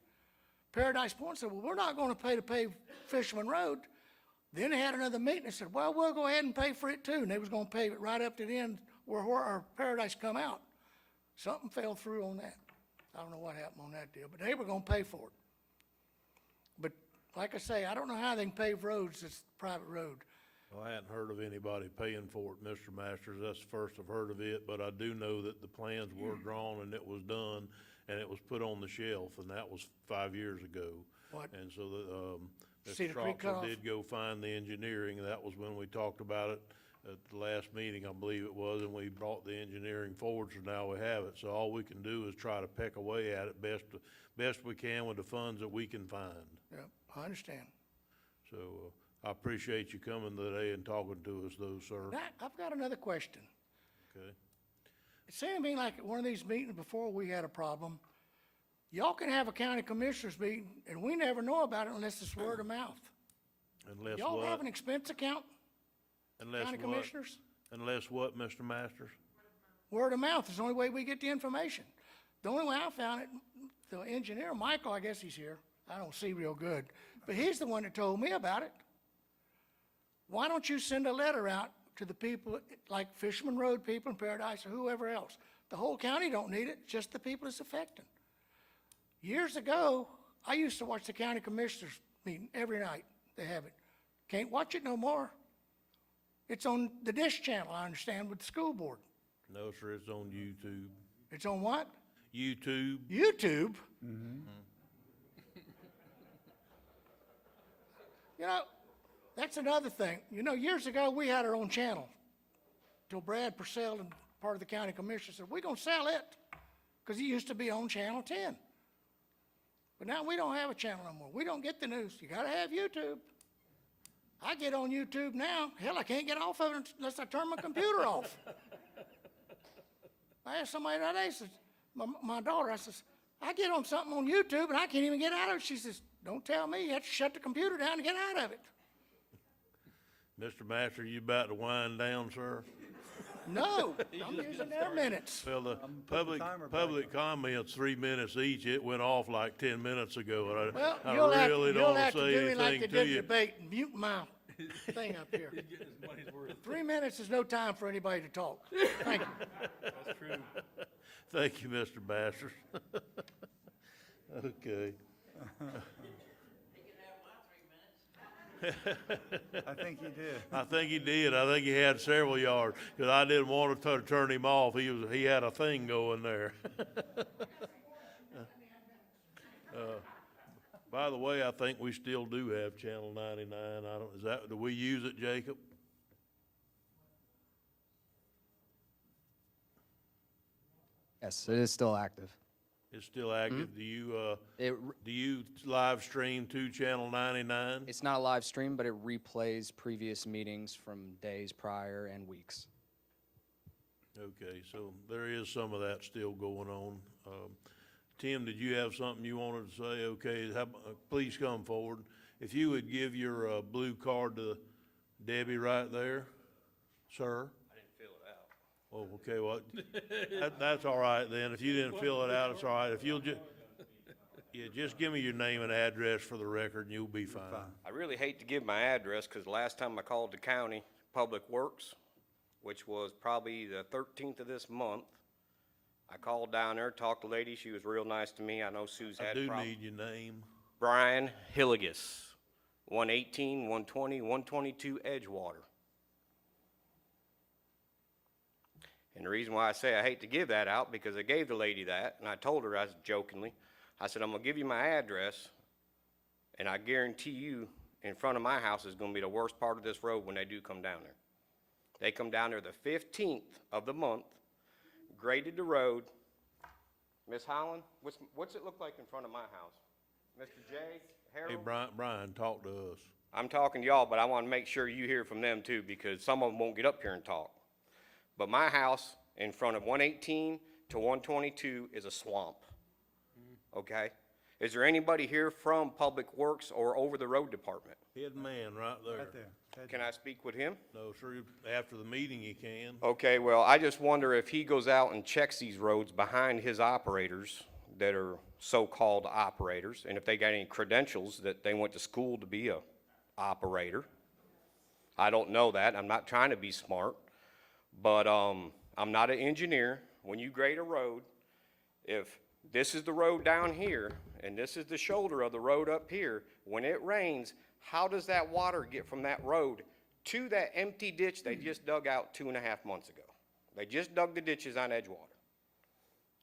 Paradise Point said, well, we're not gonna pay to pave Fisherman Road. Then they had another meeting and said, well, we'll go ahead and pay for it too. And they was gonna pave it right up to the end where our Paradise come out. Something fell through on that. I don't know what happened on that deal, but they were gonna pay for it. But like I say, I don't know how they can pave roads that's a private road. Well, I hadn't heard of anybody paying for it, Mr. Masters. That's the first I've heard of it, but I do know that the plans were drawn and it was done and it was put on the shelf, and that was 5 years ago. What? And so that, Cedar Mr. Creek Troxel cutoff? did go find the engineering, and that was when we talked about it at the last meeting, I believe it was, and we brought the engineering forward, so now we have it. So all we can do is try to peck away at it best we can with the funds that we can find. Yep, I understand. So I appreciate you coming today and talking to us though, sir. Now, I've got another question. Okay. It seemed to me like at one of these meetings before we had a problem, y'all can have a county commissioners meeting, and we never know about it unless it's word of mouth. Unless Y'all what? have an expense account, Unless county what? commissioners? Unless what, Mr. Masters? Word of mouth is the only way we get the information. The only way I found it, the engineer, Michael, I guess he's here. I don't see real good, but he's the one that told me about it. Why don't you send a letter out to the people, like Fisherman Road people in Paradise or whoever else? The whole county don't need it, just the people it's affecting. Years ago, I used to watch the county commissioners meeting every night. They have it. Can't watch it no more. It's on the Dish Channel, I understand, with the school board. No, sir, it's on YouTube. It's on what? YouTube. YouTube? You know, that's another thing. You know, years ago, we had our own channel. Till Brad Purcell and part of the county commission said, we're gonna sell it, because it used to be on Channel 10. But now we don't have a channel no more. We don't get the news. You gotta have YouTube. I get on YouTube now. Hell, I can't get off of it unless I turn my computer off. I asked somebody the other day, says, my daughter, I says, I get on something on YouTube and I can't even get out of it. She says, don't tell me, you have to shut the computer down to get out of it. Mr. Master, you about to wind down, sir? No, I'm using their minutes. Well, the putting the public, timer back public comments, 3 minutes each, it went off like 10 minutes ago, and Well, I you'll have, really you'll don't have to say do me like they anything did to in you. debate and mute my thing up here. 3 minutes is no time for anybody to talk. Thank you. That's true. Thank you, Mr. Bassers. Okay. I think he did. I think he did. I think he had several yards, because I didn't want to turn him off. He had a thing going there. By the way, I think we still do have Channel 99. Do we use it, Jacob? Yes, it is still active. It's still active. It, Do you live stream to Channel 99? it's not a live stream, but it replays previous meetings from days prior and weeks. Okay, so there is some of that still going on. Tim, did you have something you wanted to say? Okay, please come forward. If you would give your blue card to Debbie right there, sir. I didn't fill it out. Oh, okay, well, that's all right then. If you didn't fill it out, it's all right. If you'll just give me your name and address for the record, and you'll be fine. I really hate to give my address, because the last time I called the county Public Works, which was probably the 13th of this month, I called down there, talked to the lady, she was real nice to me. I know Sue's I had do problems. need your name. Brian Hilligus, 118, 120, 122 Edgewater. And the reason why I say I hate to give that out, because I gave the lady that, and I told her, I was jokingly, I said, I'm gonna give you my address, and I guarantee you, in front of my house is gonna be the worst part of this road when they do come down there. They come down there the 15th of the month, graded the road. Miss Holland, what's it look like in front of my house? Mr. J, Hey, Harold? Brian, talk to us. I'm talking to y'all, but I want to make sure you hear from them too, because some of them won't get up here and talk. But my house in front of 118 to 122 is a swamp, okay? Is there anybody here from Public Works or over the road department? Head man right there. Right there. Can I speak with him? No, sir, after the meeting you can. Okay, well, I just wonder if he goes out and checks these roads behind his operators that are so-called operators, and if they got any credentials that they went to school to be a operator. I don't know that. I'm not trying to be smart, but I'm not an engineer. When you grade a road, if this is the road down here and this is the shoulder of the road up here, when it rains, how does that water get from that road to that empty ditch they just dug out 2.5 months ago? They just dug the ditches on Edgewater.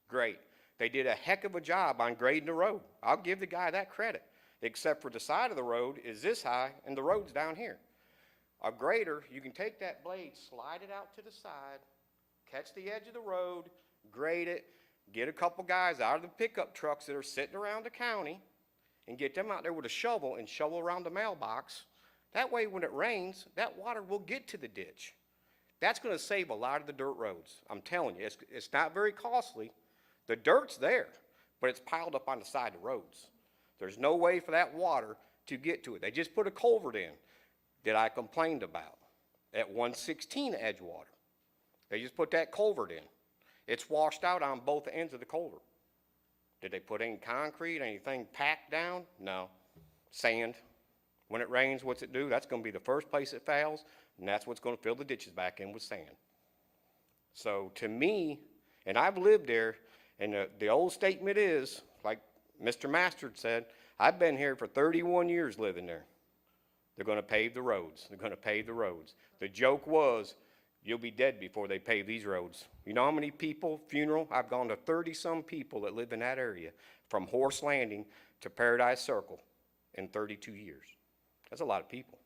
Great. They did a heck of a job on grading the road. I'll give the guy that credit, except for the side of the road is this high and the road's down here. A grader, you can take that blade, slide it out to the side, catch the edge of the road, grade it, get a couple guys out of the pickup trucks that are sitting around the county and get them out there with a shovel and shovel around the mailbox. That way, when it rains, that water will get to the ditch. That's going to save a lot of the dirt roads. I'm telling you, it's not very costly. The dirt's there, but it's piled up on the side of roads. There's no way for that water to get to it. They just put a culvert in that I complained about at 116 Edgewater. They just put that culvert in. It's washed out on both ends of the culvert. Did they put any concrete, anything packed down? No. Sand. When it rains, what's it do? That's going to be the first place it fails, and that's what's going to fill the ditches back in with sand. So to me, and I've lived there, and the old statement is, like Mr. Mastard said, I've been here for 31 years living there. They're going to pave the roads. They're going to pave the roads. The joke was, you'll be dead before they pave these roads. You know how many people, funeral? I've gone to 30-some people that live in that area, from Horse Landing to Paradise Circle in 32 years. That's a lot of people.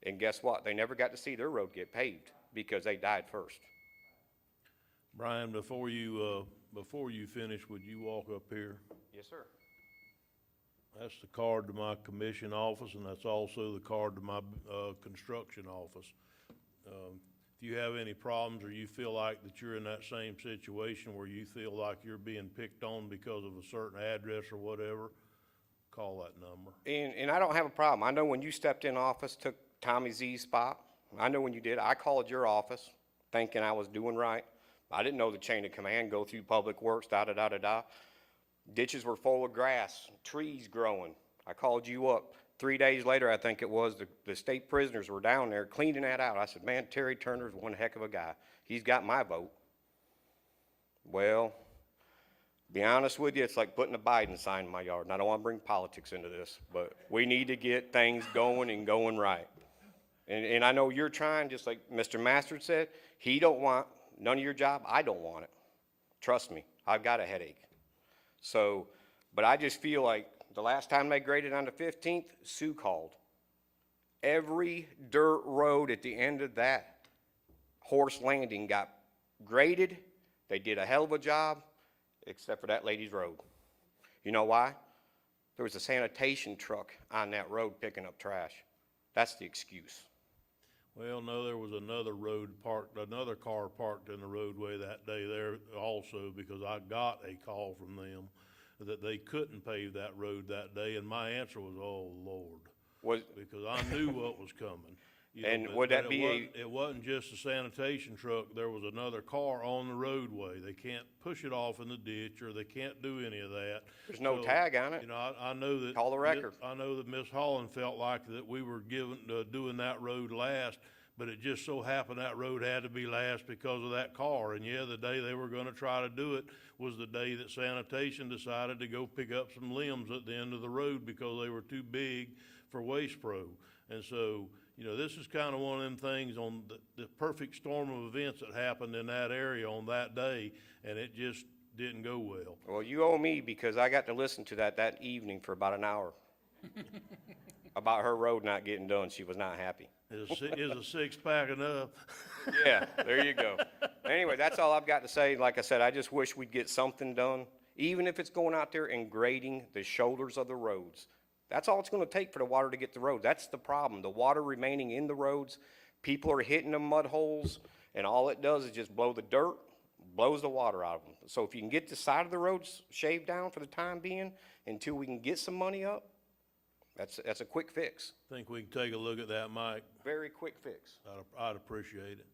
And guess what? They never got to see their road get paved because they died first. Brian, before you finish, would you walk up here? Yes, sir. That's the card to my commission office, and that's also the card to my construction office. If you have any problems or you feel like that you're in that same situation where you feel like you're being picked on because of a certain address or whatever, call that number. And I don't have a problem. I know when you stepped in office, took Tommy Z's spot. I know when you did. I called your office. thinking I was doing right. I didn't know the chain of command go through Public Works, da-da-da-da-da. Ditches were full of grass, trees growing. I called you up. 3 days later, I think it was, the state prisoners were down there cleaning that out. I said, man, Terry Turner's one heck of a guy. He's got my vote. Well, be honest with you, it's like putting a Biden sign in my yard. And I don't want to bring politics into this, but we need to get things going and going right. And I know you're trying, just like Mr. Masters said, he don't want none of your job. I don't want it. Trust me, I've got a headache. So, but I just feel like the last time they graded on the 15th, Sue called. Every dirt road at the end of that horse landing got graded. They did a hell of a job, except for that lady's road. You know why? There was a sanitation truck on that road picking up trash. That's the excuse. Well, no, there was another another car parked in the roadway that day there also, because I got a call from them that they couldn't pave that road that day, and my answer was, oh, Lord. Because I knew what was coming. You know, And but- would but that be it wasn't just a sanitation truck, there was another car on the roadway. They can't push it off in the ditch, or they can't do any of that. There's no So, tag on it. You know, I know that. Call the record. I know that Miss Holland felt like that we were doing that road last, but it just so happened that road had to be last because of that car. And yeah, the day they were gonna try to do it was the day that sanitation decided to go pick up some limbs at the end of the road because they were too big for Waste Pro. And so, you know, this is kind of one of them things on the perfect storm of events that happened in that area on that day, and it just didn't go well. Well, you owe me, because I got to listen to that evening for about an hour about her road not getting done. She was not happy. Is a six-pack enough? Yeah, there you go. Anyway, that's all I've got to say. Like I said, I just wish we'd get something done, even if it's going out there and grading the shoulders of the roads. That's all it's going to take for the water to get the road. That's the problem. The water remaining in the roads, people are hitting the mud holes, and all it does is just blow the dirt, blows the water out of them. So if you can get the side of the roads shaved down for the time being until we can get some money up, that's a quick fix. Think we can take a look at that, Mike? Very quick fix. I'd appreciate it.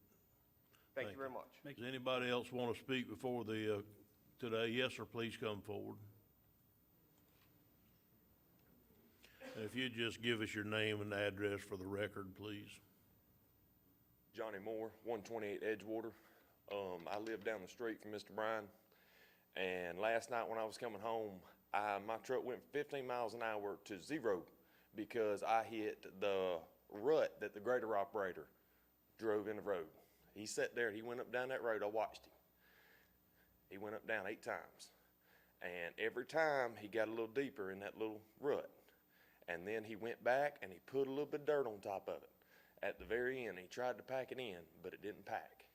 Thank you very much. Does anybody else want to speak before today? Yes, sir, please come forward. And if you'd just give us your name and address for the record, please. Johnny Moore, 128 Edgewater. I live down the street from Mr. Bryan, and last night when I was coming home, my truck went 15 miles an hour to 0 because I hit the rut that the grader operator drove in the road. He sat there, he went up down that road, I watched him. He went up down 8 times, and every time he got a little deeper in that little rut. And then he went back and he put a little bit of dirt on top of it. At the very end, he tried to pack it in, but it didn't pack.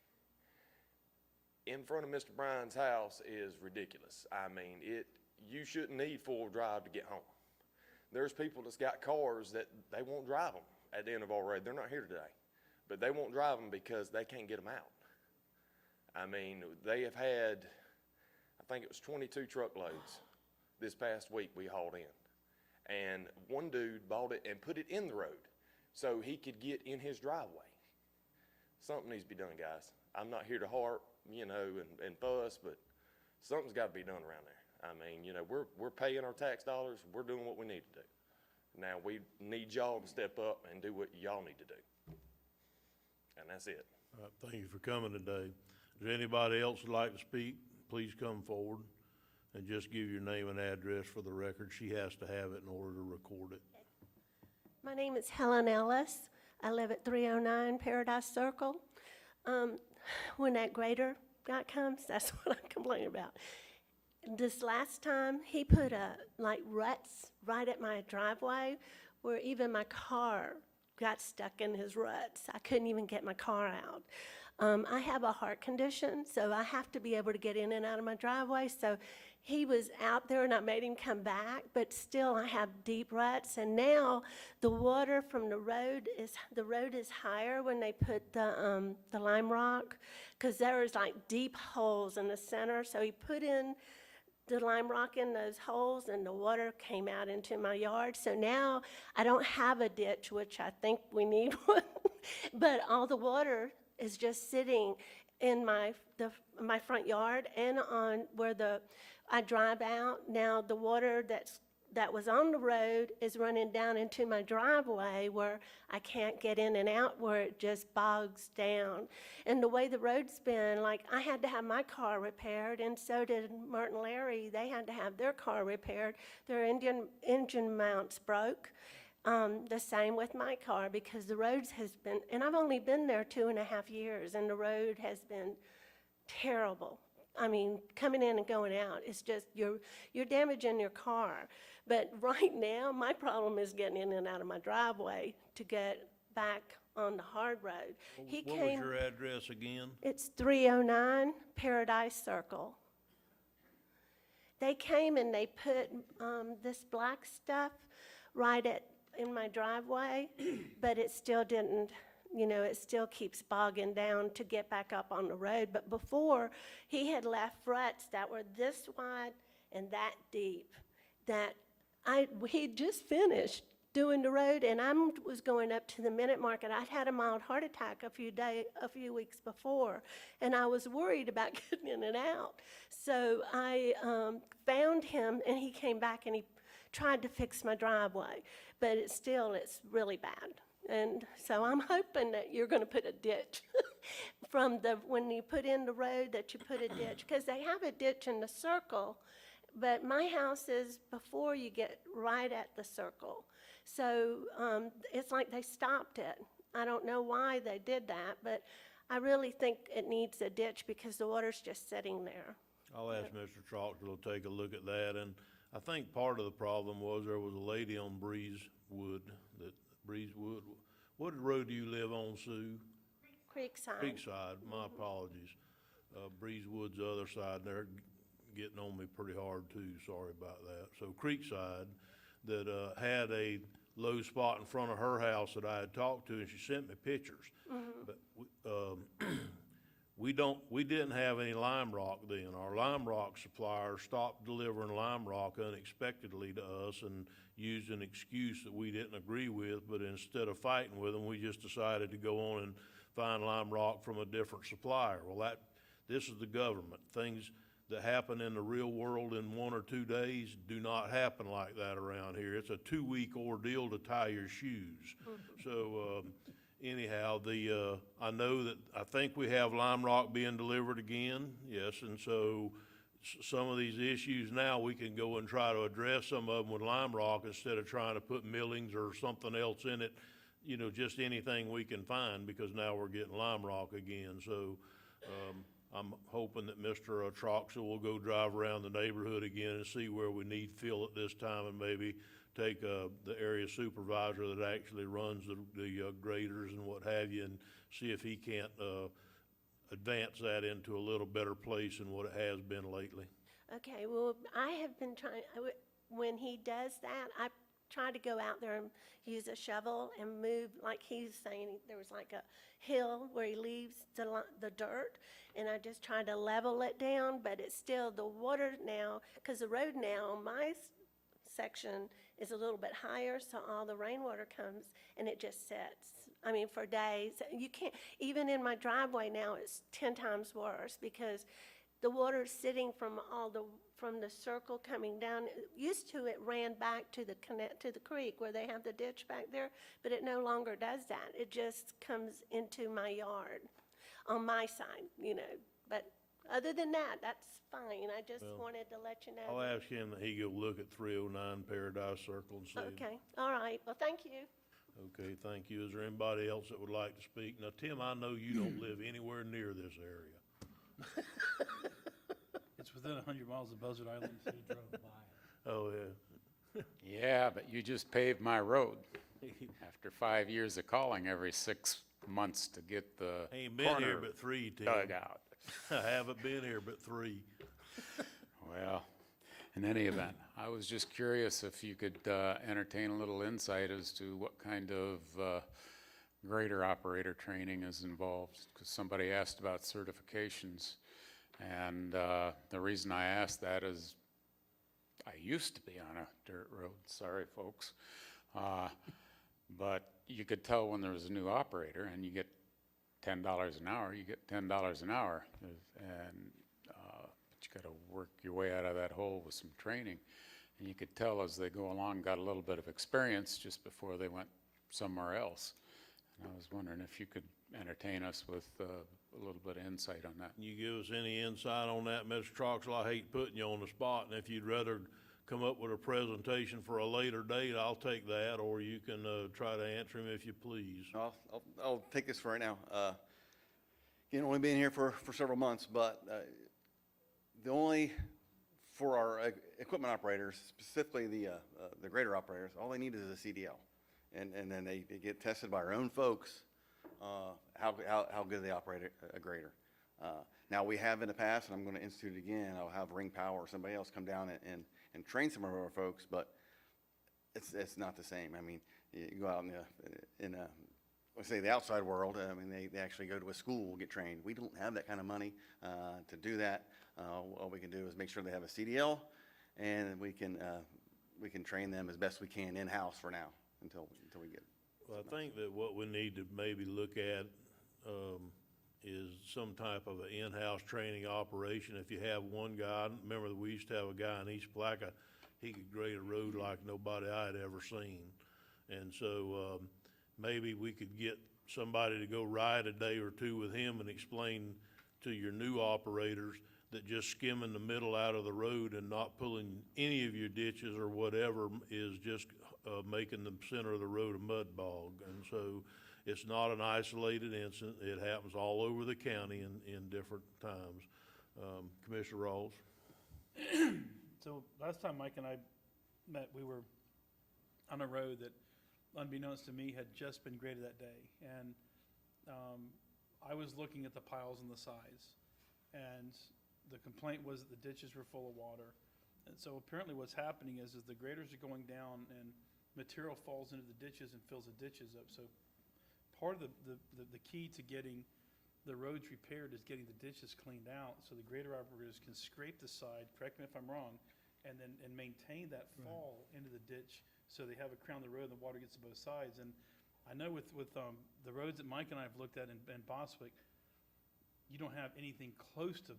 In front of Mr. Bryan's house is ridiculous. I mean, you shouldn't need 4-wheel drive to get home. There's people that's got cars that they won't drive them at the end of our road. They're not here today, but they won't drive them because they can't get them out. I mean, they have had, I think it was 22 truckloads this past week we hauled in. And one dude bought it and put it in the road so he could get in his driveway. Something needs to be done, guys. I'm not here to harp, you know, and fuss, but something's got to be done around there. I mean, you know, we're paying our tax dollars. We're doing what we need to do. Now, we need y'all to step up and do what y'all need to do. And that's it. All right, thank you for coming today. Is there anybody else who'd like to speak? Please come forward and just give your name and address for the record. She has to have it in order to record it. My name is Helen Ellis. I live at 309 Paradise Circle. When that grader guy comes, that's what I'm complaining about. This last time, he put ruts right at my driveway where even my car got stuck in his ruts. I couldn't even get my car out. I have a heart condition, so I have to be able to get in and out of my driveway. So he was out there, and I made him come back, but still I have deep ruts. And now the water from the road is higher when they put the lime rock, because there was like deep holes in the center. So he put in the lime rock in those holes, and the water came out into my yard. So now I don't have a ditch, which I think we need one, but all the water is just sitting in my front yard and on where I drive out. Now, the water that was on the road is running down into my driveway where I can't get in and out, where it just bogs down. And the way the road's been, like, I had to have my car repaired, and so did Martin and Larry. They had to have their car repaired. Their engine mounts broke. The same with my car, because the roads has been, and I've only been there 2.5 years, and the road has been terrible. I mean, coming in and going out, it's just, you're damaging your car. But right now, my problem is getting in and out of my driveway to get back on the hard road. What was your address again? It's 309 Paradise Circle. They came and they put this black stuff right in my driveway, but it still didn't, it still keeps bogging down to get back up on the road. But before, he had left ruts that were this wide and that deep, that he'd just finished doing the road, and I was going up to the Minute Market. I'd had a mild heart attack a few weeks before, and I was worried about getting in and out. So I found him, and he came back and he tried to fix my driveway, but it's really bad. And so I'm hoping that you're going to put a ditch when you put in the road, that you put a ditch, because they have a ditch in the circle, but my house is before you get right at the circle. So it's like they stopped it. I don't know why they did that, but I really think it needs a ditch because the water's just sitting there. I'll ask Mr. Troxel to take a look at that, and I think part of the problem was there was a lady on Breezewood, what road do you live on, Sue? Creekside. Creekside, my apologies. Breezewood's the other side, and they're getting on me pretty hard too, sorry about that. So Creekside, that had a low spot in front of her house that I had talked to, and she sent me pictures. But we didn't have any lime rock then. Our lime rock supplier stopped delivering lime rock unexpectedly to us and used an excuse that we didn't agree with, but instead of fighting with them, we just decided to go on and find lime rock from a different supplier. Well, this is the government. Things that happen in the real world in 1 or 2 days do not happen like that around here. It's a 2-week ordeal to tie your shoes. So anyhow, I think we have lime rock being delivered again, yes, and so some of these issues now, we can go and try to address some of them with lime rock instead of trying to put millings or something else in it, just anything we can find, because now we're getting lime rock again. So I'm hoping that Mr. Troxel will go drive around the neighborhood again and see where we need fill at this time, and maybe take the area supervisor that actually runs the graders and what have you, and see if he can't advance that into a little better place than what it has been lately. Okay, well, I have been trying, when he does that, I try to go out there and use a shovel and move, like he's saying, there was like a hill where he leaves the dirt, and I just try to level it down, but it's still the water now, because the road now, my section is a little bit higher, so all the rainwater comes and it just sits. I mean, for days. You can't, even in my driveway now, it's 10 times worse, because the water's sitting from the circle coming down. Used to, it ran back to the creek where they have the ditch back there, but it no longer does that. It just comes into my yard on my side, But other than that, that's fine. I just wanted to let you know. I'll ask him that he go look at 309 Paradise Circle and see. Okay, all right. Well, thank you. Okay, thank you. Is there anybody else that would like to speak? Now, Tim, I know you don't live anywhere near this area. It's within 100 miles of Buzzard Island. So you drove by. Oh, yeah. Yeah, but you just paved my road after 5 years of calling every 6 months to get the Ain't been here corner but 3, Tim. dug out. I haven't been here but 3. Well, in any event, I was just curious if you could entertain a little insight as to what kind of grader operator training is involved, because somebody asked about certifications. And the reason I asked that is I used to be on a dirt road, sorry folks. But you could tell when there was a new operator, and you get $10 an hour, you get $10 an hour. And, but you gotta work your way out of that hole with some training. And you could tell as they go along, got a little bit of experience just before they went somewhere else. And I was wondering if you could entertain us with a little bit of insight on that. Can you give us any insight on that, Mr. Troxel? I hate putting you on the spot, and if you'd rather come up with a presentation for a later date, I'll take that, or you can try to answer him if you please. I'll take this for right now. Again, only been here for several months, but for our equipment operators, specifically the grader operators, all they need is a CDL. And then they get tested by our own folks, how good they operate a grader. Now, we have in the past, and I'm going to institute it again, I'll have Ring Power or somebody else come down and train some of our folks, but it's not the same. I mean, you go out in let's say the outside world, I mean, they actually go to a school, get trained. We don't have that kind of money to do that. All we can do is make sure they have a CDL, and we can train them as best we can in-house for now until we get. Well, I think that what we need to maybe look at is some type of an in-house training operation. If you have one guy, remember that we used to have a guy in East Palatka, he could grade a road like nobody I had ever seen. And so maybe we could get somebody to go ride a day or two with him and explain to your new operators that just skimming the middle out of the road and not pulling any of your ditches or whatever is just making the center of the road a mud bog. And so it's not an isolated incident. It happens all over the county in different times. Commissioner Rawls? So last time Mike and I met, we were on a road that, unbeknownst to me, had just been graded that day. And I was looking at the piles and the size. And the complaint was that the ditches were full of water. And so apparently what's happening is the graders are going down and material falls into the ditches and fills the ditches up. So part of the key to getting the roads repaired is getting the ditches cleaned out so the grader operators can scrape the side, correct me if I'm wrong, and maintain that fall into the ditch so they have a crown of the road and the water gets to both sides. And I know with the roads that Mike and I have looked at in BOCC, you don't have anything close to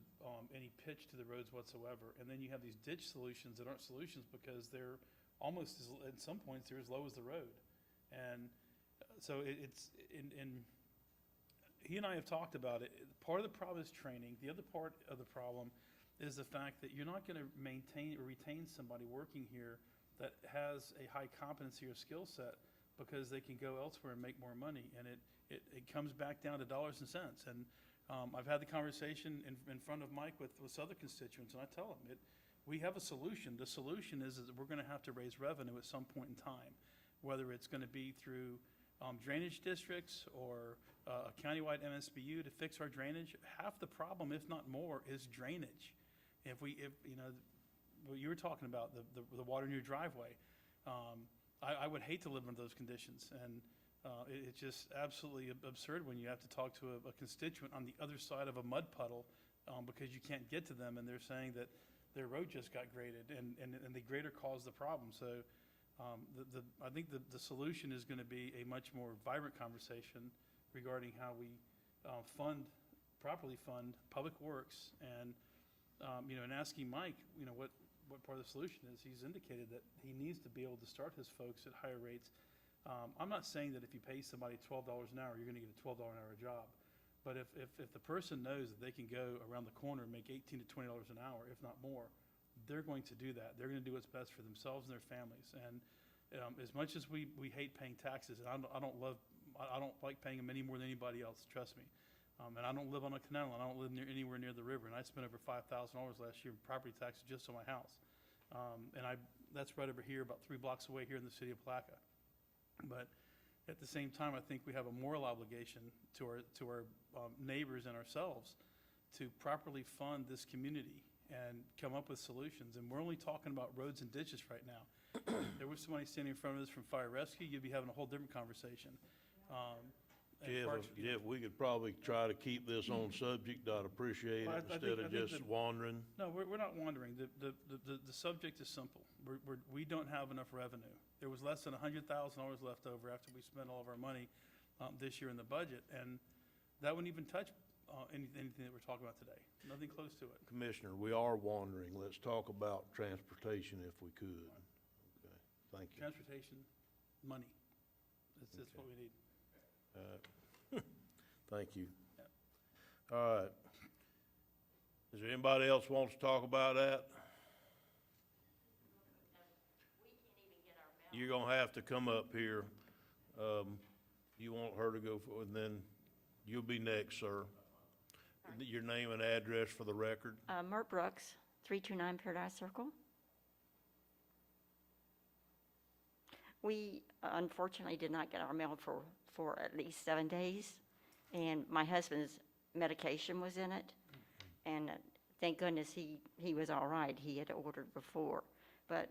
any pitch to the roads whatsoever. And then you have these ditch solutions that aren't solutions because they're almost, at some points, they're as low as the road. And so he and I have talked about it. Part of the problem is training. The other part of the problem is the fact that you're not going to maintain or retain somebody working here that has a high competency or skill set because they can go elsewhere and make more money. And it comes back down to dollars and cents. And I've had the conversation in front of Mike with other constituents, and I tell them we have a solution. The solution is that we're going to have to raise revenue at some point in time, whether it's going to be through drainage districts or a countywide MSBU to fix our drainage. Half the problem, if not more, is drainage. If you know, what you were talking about, the water in your driveway, I would hate to live under those conditions. And it's just absolutely absurd when you have to talk to a constituent on the other side of a mud puddle because you can't get to them, and they're saying that their road just got graded and the grader caused the problem. So I think the solution is going to be a much more vibrant conversation regarding how we properly fund public works, and and asking Mike, what part of the solution is. He's indicated that he needs to be able to start his folks at higher rates. I'm not saying that if you pay somebody $12 an hour, you're going to get a $12 an hour job. But if the person knows that they can go around the corner and make $18 to $20 an hour, if not more, they're going to do that. They're going to do what's best for themselves and their families. And as much as we hate paying taxes, and I don't like paying them any more than anybody else, trust me. And I don't live on a canal, and I don't live anywhere near the river. And I spent over $5,000 last year in property taxes just on my house. That's right over here, about 3 blocks away here in the city of Palatka. But at the same time, I think we have a moral obligation to our neighbors and ourselves to properly fund this community and come up with solutions. And we're only talking about roads and ditches right now. If there was somebody standing in front of us from fire rescue, you'd be having a whole different conversation. Jeff, we could probably try to keep this on subject. I'd appreciate it instead of just wandering. No, we're not wandering. The subject is simple. We don't have enough revenue. There was less than $100,000 left over after we spent all of our money this year in the budget, and That wouldn't even touch anything that we're talking about today. Nothing close to it. Commissioner, we are wandering. Let's talk about transportation if we could. Okay, thank you. Transportation, money. That's what we need. Thank you. All right. Is there anybody else wants to talk about that? You're gonna have to come up here. You want her to go for, and then you'll be next, sir. Your name and address for the record. Mert Brooks, 329 Paradise Circle. We unfortunately did not get our mail for at least 7 days, and my husband's medication was in it, and thank goodness he was all right. He had ordered before, but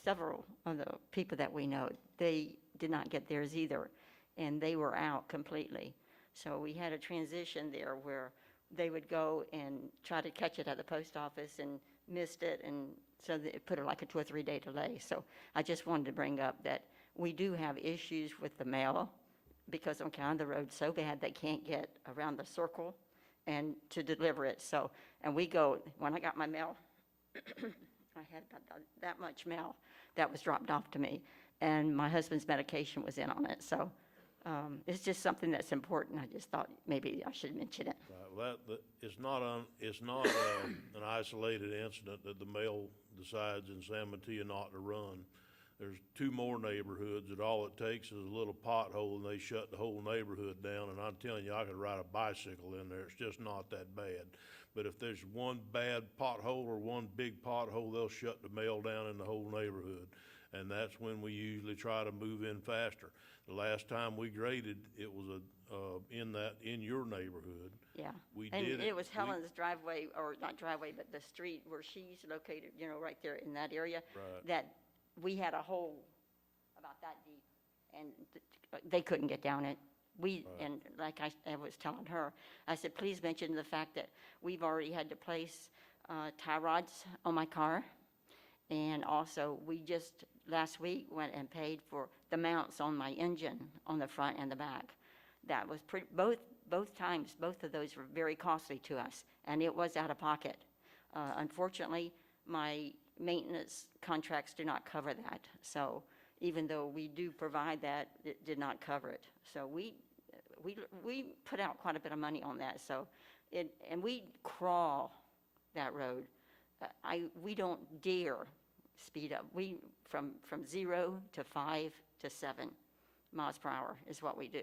several of the people that we know, they did not get theirs either, and they were out completely. So we had a transition there where they would go and try to catch it at the post office and missed it, and so it put it like a 2 or 3 day delay. So I just wanted to bring up that we do have issues with the mail because on account of the road so bad they can't get around the circle and to deliver it. So, and we go, when I got my mail, I had about that much mail that was dropped off to me, and my husband's medication was in on it. So it's just something that's important. I just thought maybe I should mention it. Right, well, it's not an isolated incident that the mail decides in San Mateo not to run. There's 2 more neighborhoods that all it takes is a little pothole and they shut the whole neighborhood down. And I'm telling you, I could ride a bicycle in there. It's just not that bad. But if there's one bad pothole or one big pothole, they'll shut the mail down in the whole neighborhood. And that's when we usually try to move in faster. The last time we graded, it was in your neighborhood. Yeah. We and did it was Helen's driveway, or not driveway, but the street where she's located, right there in that area. Right. That we had a hole about that deep, and they couldn't get down it. And like I was telling her, I said, please mention the fact that we've already had to place tie rods on my car. And also, we just last week went and paid for the mounts on my engine on the front and the back. That was both times, both of those were very costly to us, and it was out of pocket. Unfortunately, my maintenance contracts do not cover that. So even though we do provide that, it did not cover it. So we put out quite a bit of money on that. So and we crawl that road. We don't dare speed up. We from 0 to 5 to 7 miles per hour is what we do.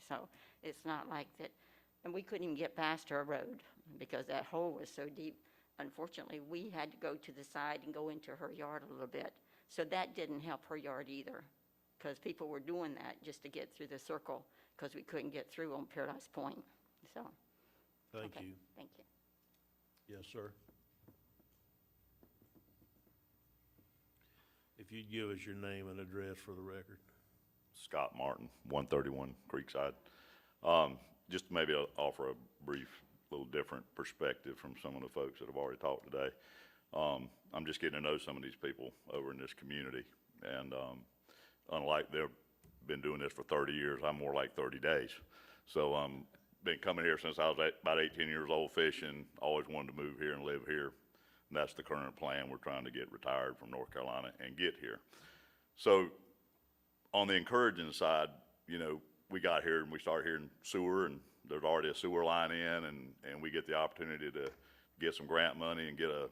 So it's not like that, and we couldn't even get past her road because that hole was so deep. Unfortunately, we had to go to the side and go into her yard a little bit. So that didn't help her yard either, because people were doing that just to get through the circle because we couldn't get through on Paradise Point. So. Thank Okay, you. Thank you. Yes, sir. If you'd give us your name and address for the record. Scott Martin, 131 Creekside. Just maybe I'll offer a brief, little different perspective from some of the folks that have already talked today. I'm just getting to know some of these people over in this community, and unlike they've been doing this for 30 years, I'm more like 30 days. So been coming here since I was about 18 years old fishing, always wanted to move here and live here. And that's the current plan. We're trying to get retired from North Carolina and get here. So on the encouraging side, we got here and we started hearing sewer, and there's already a sewer line in, and we get the opportunity to get some grant money and get a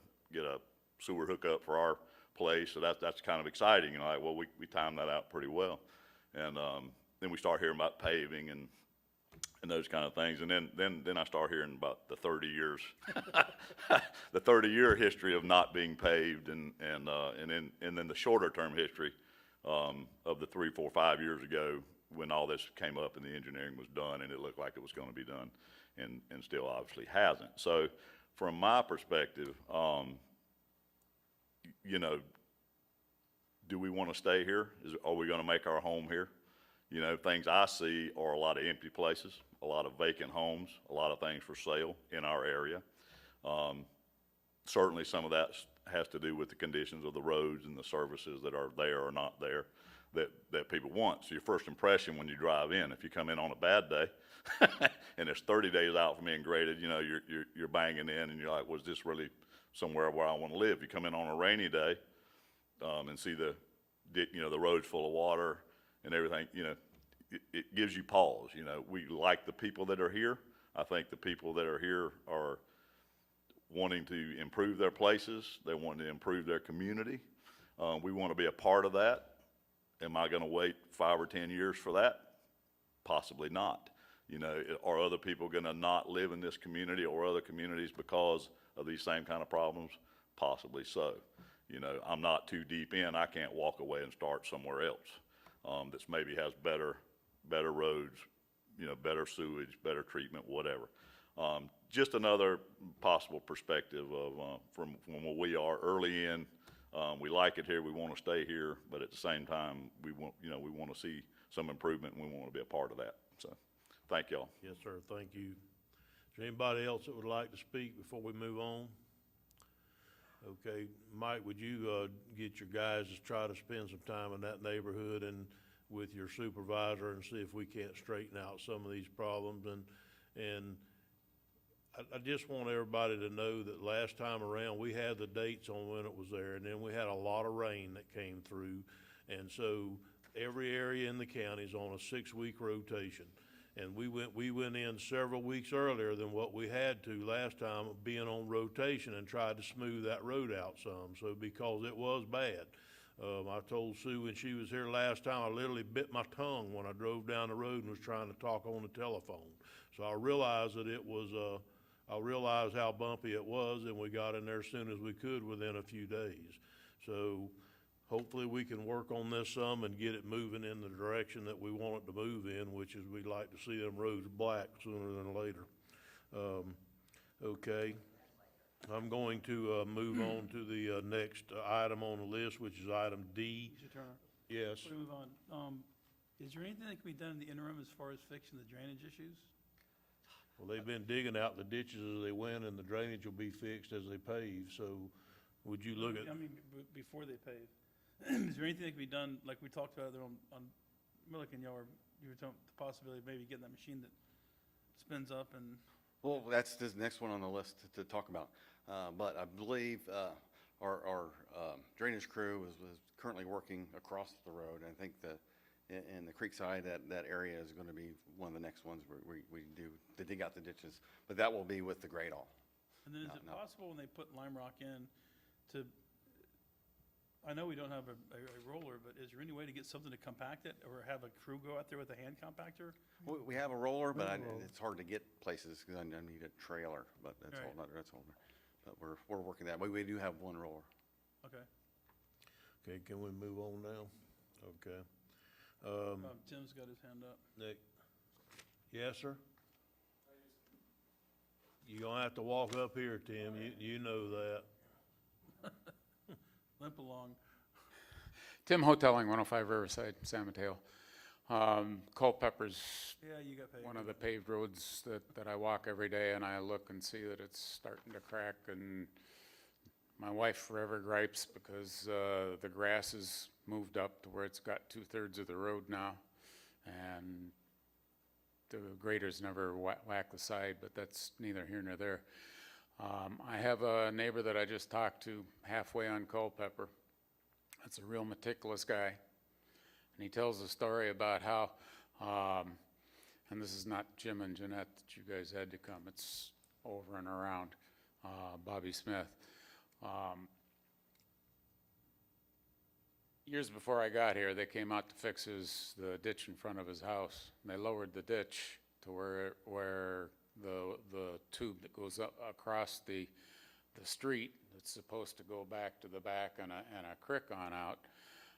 sewer hookup for our place. So that's kind of exciting. We timed that out pretty well. And then we start hearing about paving and those kind of things. And then I start hearing about the 30 years, the 30-year history of not being paved, and then the shorter term history of the 3, 4, 5 years ago when all this came up and the engineering was done and it looked like it was going to be done, and still obviously hasn't. So from my perspective, do we want to stay here? Are we going to make our home here? Things I see are a lot of empty places, a lot of vacant homes, a lot of things for sale in our area. Certainly some of that has to do with the conditions of the roads and the services that are there or not there. that people want. So your first impression when you drive in, if you come in on a bad day and it's 30 days out from being graded, you know, you're banging in and you're like, was this really somewhere where I want to live? You come in on a rainy day, and see the roads full of water and everything, you know, it gives you pause. You know, we like the people that are here. I think the people that are here are wanting to improve their places. They want to improve their community. We want to be a part of that. Am I going to wait 5 or 10 years for that? Possibly not. You know, are other people going to not live in this community or other communities because of these same kind of problems? Possibly so. You know, I'm not too deep in. I can't walk away and start somewhere else that's maybe has better roads, you know, better sewage, better treatment, whatever. Just another possible perspective of from where we are early in. We like it here. We want to stay here, but at the same time, we want to see some improvement, and we want to be a part of that. So, thank y'all. Yes, sir, thank you. Is there anybody else that would like to speak before we move on? Okay, Mike, would you get your guys to try to spend some time in that neighborhood and with your supervisor and see if we can't straighten out some of these problems? And I just want everybody to know that last time around, we had the dates on when it was there, and then we had a lot of rain that came through. And so every area in the county is on a 6-week rotation. And we went in several weeks earlier than what we had to last time, being on rotation, and tried to smooth that road out some. So because it was bad. I told Sue when she was here last time, I literally bit my tongue when I drove down the road and was trying to talk on the telephone. So I realized that it was, I realized how bumpy it was, and we got in there as soon as we could within a few days. So hopefully we can work on this some and get it moving in the direction that we want it to move in, which is we'd like to see them roads black sooner than later. Okay. I'm going to move on to the next item on the list, which is item D. Mr. Turner, Yes. before we move on, is there anything that can be done in the interim as far as fixing the drainage issues? Well, they've been digging out the ditches as they went, and the drainage will be fixed as they pave. So would you look at? I mean, before they pave. Is there anything that can be done, like we talked about there on Milliken Yard, you were talking the possibility of maybe getting that machine that spins up and. Well, that's the next one on the list to talk about. But I believe our drainage crew was currently working across the road. I think that in the creek side, that area is going to be one of the next ones where we do to dig out the ditches. But that will be with the grade all. And then is it possible when they put lime rock in to, I know we don't have a roller, but is there any way to get something to compact it or have a crew go out there with a hand compactor? We have a roller, but it's hard to get places because I need a trailer. But that's Right. all. That's all. But we're working that. We do have one roller. Okay. Okay, can we move on now? Okay. Tim's got his hand up. Nick? Yes, sir? You're gonna have to walk up here, Tim. You know that. Limp along. Tim Hoteling, 105 Riverside, San Mateo. Culpeper's Yeah, you got paid. one of the paved roads that I walk every day, and I look and see that it's starting to crack, and my wife forever gripes because the grass has moved up to where it's got 2/3 of the road now, and the graders never whack the side, but that's neither here nor there. I have a neighbor that I just talked to halfway on Culpeper. That's a real meticulous guy, and he tells a story about how, and this is not Jim and Jeanette that you guys had to come, it's over and around Bobby Smith. Years before I got here, they came out to fix the ditch in front of his house. And they lowered the ditch to where the tube that goes up across the street that's supposed to go back to the back and a creek on out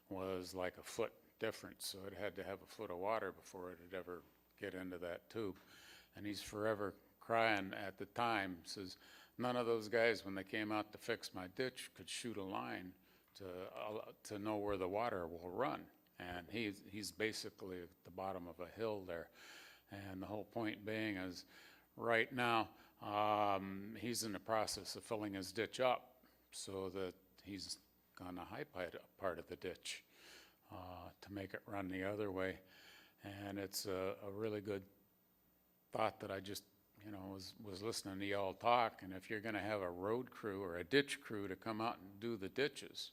was like a foot difference. So it had to have a foot of water before it would ever get into that tube. And he's forever crying at the time, says, none of those guys, when they came out to fix my ditch, could shoot a line to know where the water will run. And he's basically at the bottom of a hill there. And the whole point being is, right now, he's in the process of filling his ditch up so that he's on the high part of the ditch. to make it run the other way. And it's a really good thought that I just, was listening to y'all talk. And if you're gonna have a road crew or a ditch crew to come out and do the ditches,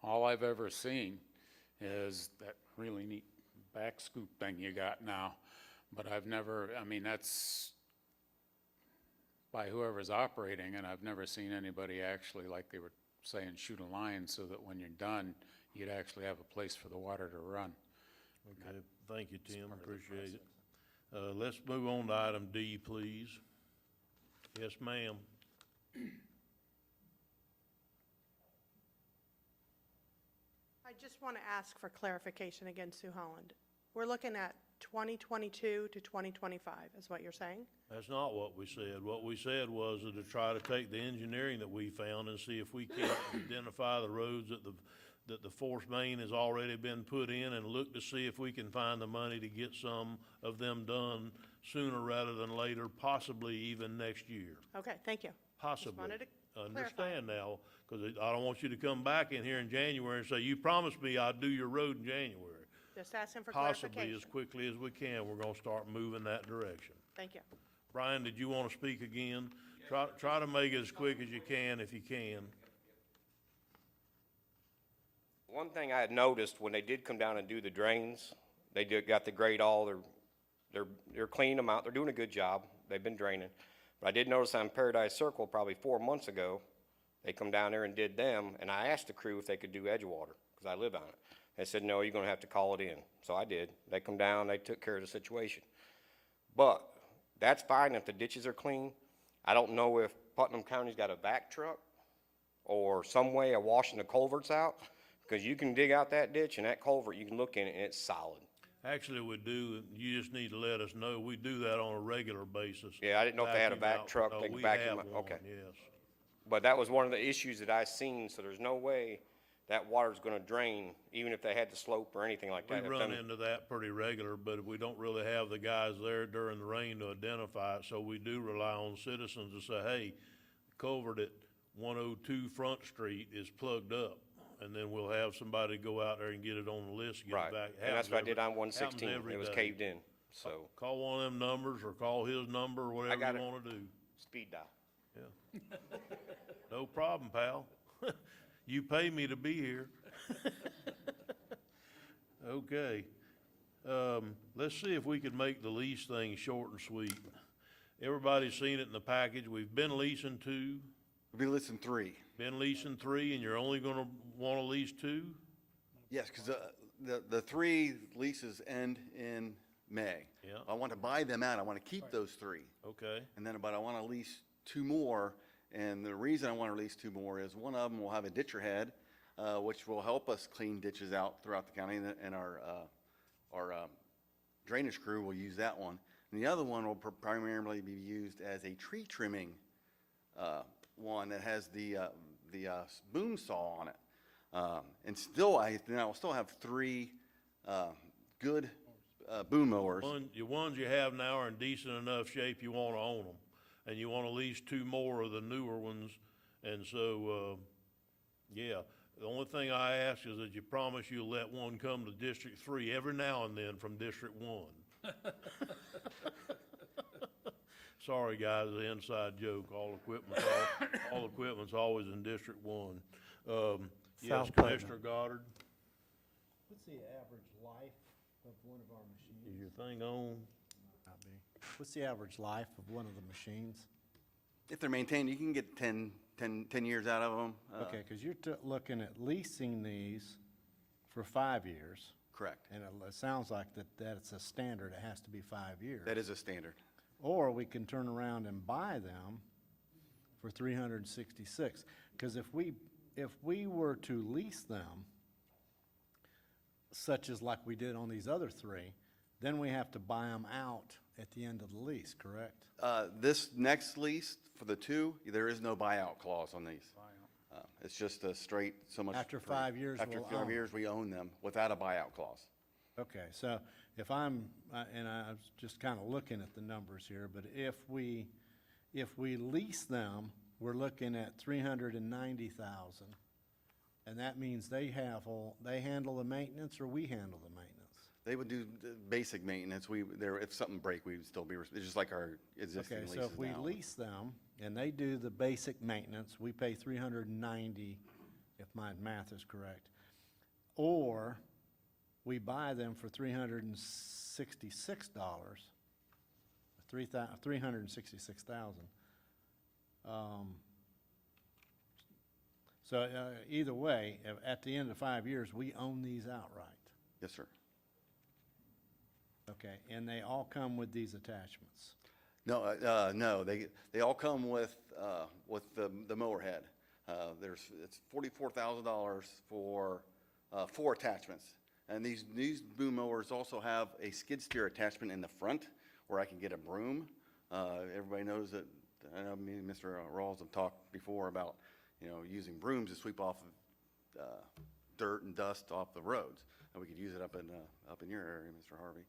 all I've ever seen is that really neat back scoop thing you got now. But I've never, that's by whoever's operating, and I've never seen anybody actually, like they were saying, shoot a line so that when you're done, you'd actually have a place for the water to run. Okay, thank you, Tim, appreciate it. Let's move on to item D, please. Yes, ma'am. I just want to ask for clarification again, Sue Holland. We're looking at 2022 to 2025, is what you're saying? That's not what we said. What we said was to try to take the engineering that we found and see if we can't identify the roads that the force main has already been put in, and look to see if we can find the money to get some of them done sooner rather than later, possibly even next year. Okay, thank you. Possibly. wanted to Understand now, because I don't want you to come back in here in January and say, you promised me I'd do your road in January. Just asking for Possibly clarification. as quickly as we can, we're gonna start moving that direction. Thank you. Brian, did you want to speak again? Try to make it as quick as you can, if you can. One thing I had noticed when they did come down and do the drains, got the grate all, they're cleaning them out, they're doing a good job, they've been draining. But I did notice on Paradise Circle probably 4 months ago, they come down there and did them, and I asked the crew if they could do Edgewater, because I live on it. They said, no, you're gonna have to call it in. So I did. They come down, they took care of the situation. But that's fine if the ditches are clean. I don't know if Putnam County's got a vac truck or some way of washing the culverts out, because you can dig out that ditch and that culvert, you can look in it and it's solid. Actually, we do, you just need to let us know. We do that on a regular basis. Yeah, I didn't know if they had a Vacuum vac out. truck, No, they can we vacuum have it. one, Okay. yes. But that was one of the issues that I seen, so there's no way that water's gonna drain, even if they had the slope or anything like We that. If run them- into that pretty regular, but we don't really have the guys there during the rain to identify it, so we do rely on citizens to say, hey, the culvert at 102 Front Street is plugged up, and then we'll have somebody go out there and get it on the list, get Right, it back. and that's what I did on Happens 116, every it was day. caved in, so, Call one of them numbers, or call his number, or whatever got you it. wanna do. speed dial. Yeah. No problem, pal. You pay me to be here. Okay. Let's see if we can make the lease thing short and sweet. Everybody's seen it in the package. We've been leasing 2, We'll be listing 3. been leasing 3, and you're only gonna wanna lease 2? Yes, because the 3 leases end in May. Yeah. I want to buy them out. I want to keep those 3. Okay, But I want to lease 2 more, and the reason I want to lease 2 more is one of them will have a ditcher head, which will help us clean ditches out throughout the county, and our drainage crew will use that one. And the other one will primarily be used as a tree trimming one that has the boom saw on it. And still, I will still have 3 good boom mowers. the ones you have now are in decent enough shape, you wanna own them, and you wanna lease 2 more of the newer ones, and so, yeah. The only thing I ask is that you promise you'll let one come to District 3 every now and then from District 1. Sorry, guys, the inside joke, all equipment's always in District 1. Yes, South Putnam. Commissioner Goddard, What's the average life of one of our machines? is your thing on? What's the average life of one of the machines? If they're maintained, you can get 10 years out of them. Okay, because you're looking at leasing these for 5 years, Correct. and it sounds like that's a standard, it has to be 5 years. That is a standard. Or we can turn around and buy them for 366. Because if we were to lease them, such as like we did on these other 3, then we have to buy them out at the end of the lease, correct? This next lease for the 2, there is no buyout clause on these. It's just a straight so much. After per- 5 years, After we'll 5 own. years, we own them without a buyout clause. Okay, so if and I was just kind of looking at the numbers here, but if we lease them, we're looking at 390,000. And that means they handle the maintenance, or we handle the maintenance? They would do the basic maintenance. If something break, we would still be, it's just like our existing Okay, leases so if we now. lease them, and they do the basic maintenance, we pay $390, if my math is correct. Or we buy them for $366, $366,000. So either way, at the end of 5 years, we own these outright. Yes, sir. Okay, and they all come with these attachments. No, no, they all come with the mower head. It's $44,000 for 4 attachments. And these boom mowers also have a skid steer attachment in the front where I can get a broom. Everybody knows that, I know me and Mr. Rawls have talked before about, using brooms to sweep off dirt and dust off the roads. And we could use it up in your area, Mr. Harvey.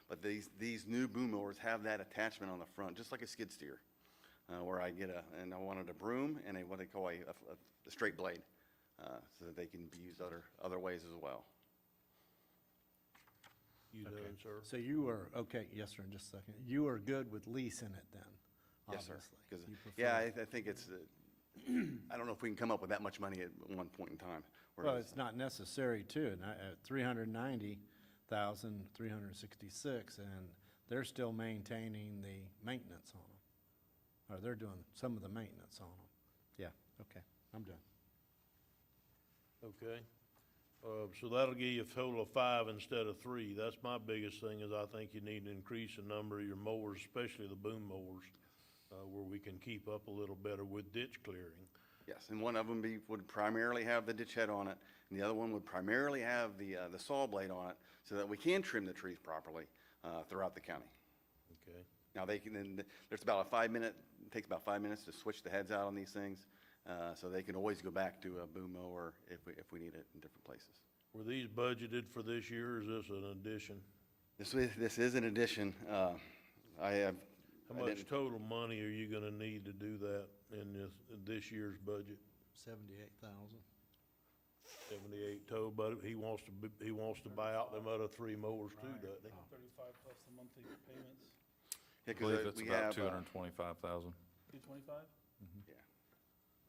But these new boom mowers have that attachment on the front, just like a skid steer, where I and I wanted a broom and what they call a straight blade, so that they can be used other ways as well. You done, sir? So you are, okay, yes, sir, in just a second. You are good with leasing it then, Yes, sir. obviously? 'Cause, You prefer- yeah, I think it's, I don't know if we can come up with that much money at one point in time. Well, it's not necessary to, and at 390,366, and they're still maintaining the maintenance on them. Or they're doing some of the maintenance on them. Yeah, okay, I'm done. Okay. So that'll give you a total of 5 instead of 3. That's my biggest thing, is I think you need to increase the number of your mowers, especially the boom mowers, where we can keep up a little better with ditch clearing. Yes, and one of them would primarily have the ditch head on it, and the other one would primarily have the saw blade on it, so that we can trim the trees properly throughout the county. Okay. Now, there's about it takes about 5 minutes to switch the heads out on these things, so they can always go back to a boom mower if we need it in different places. Were these budgeted for this year, or is this an addition? This is an addition. I have. How much total money are you gonna need to do that in this year's budget? 78,000. 78 total, but he wants to buy out them other 3 mowers too, doesn't he? 35 plus the monthly payments, Yeah, I believe 'cause it's we about have, 225,000. 225?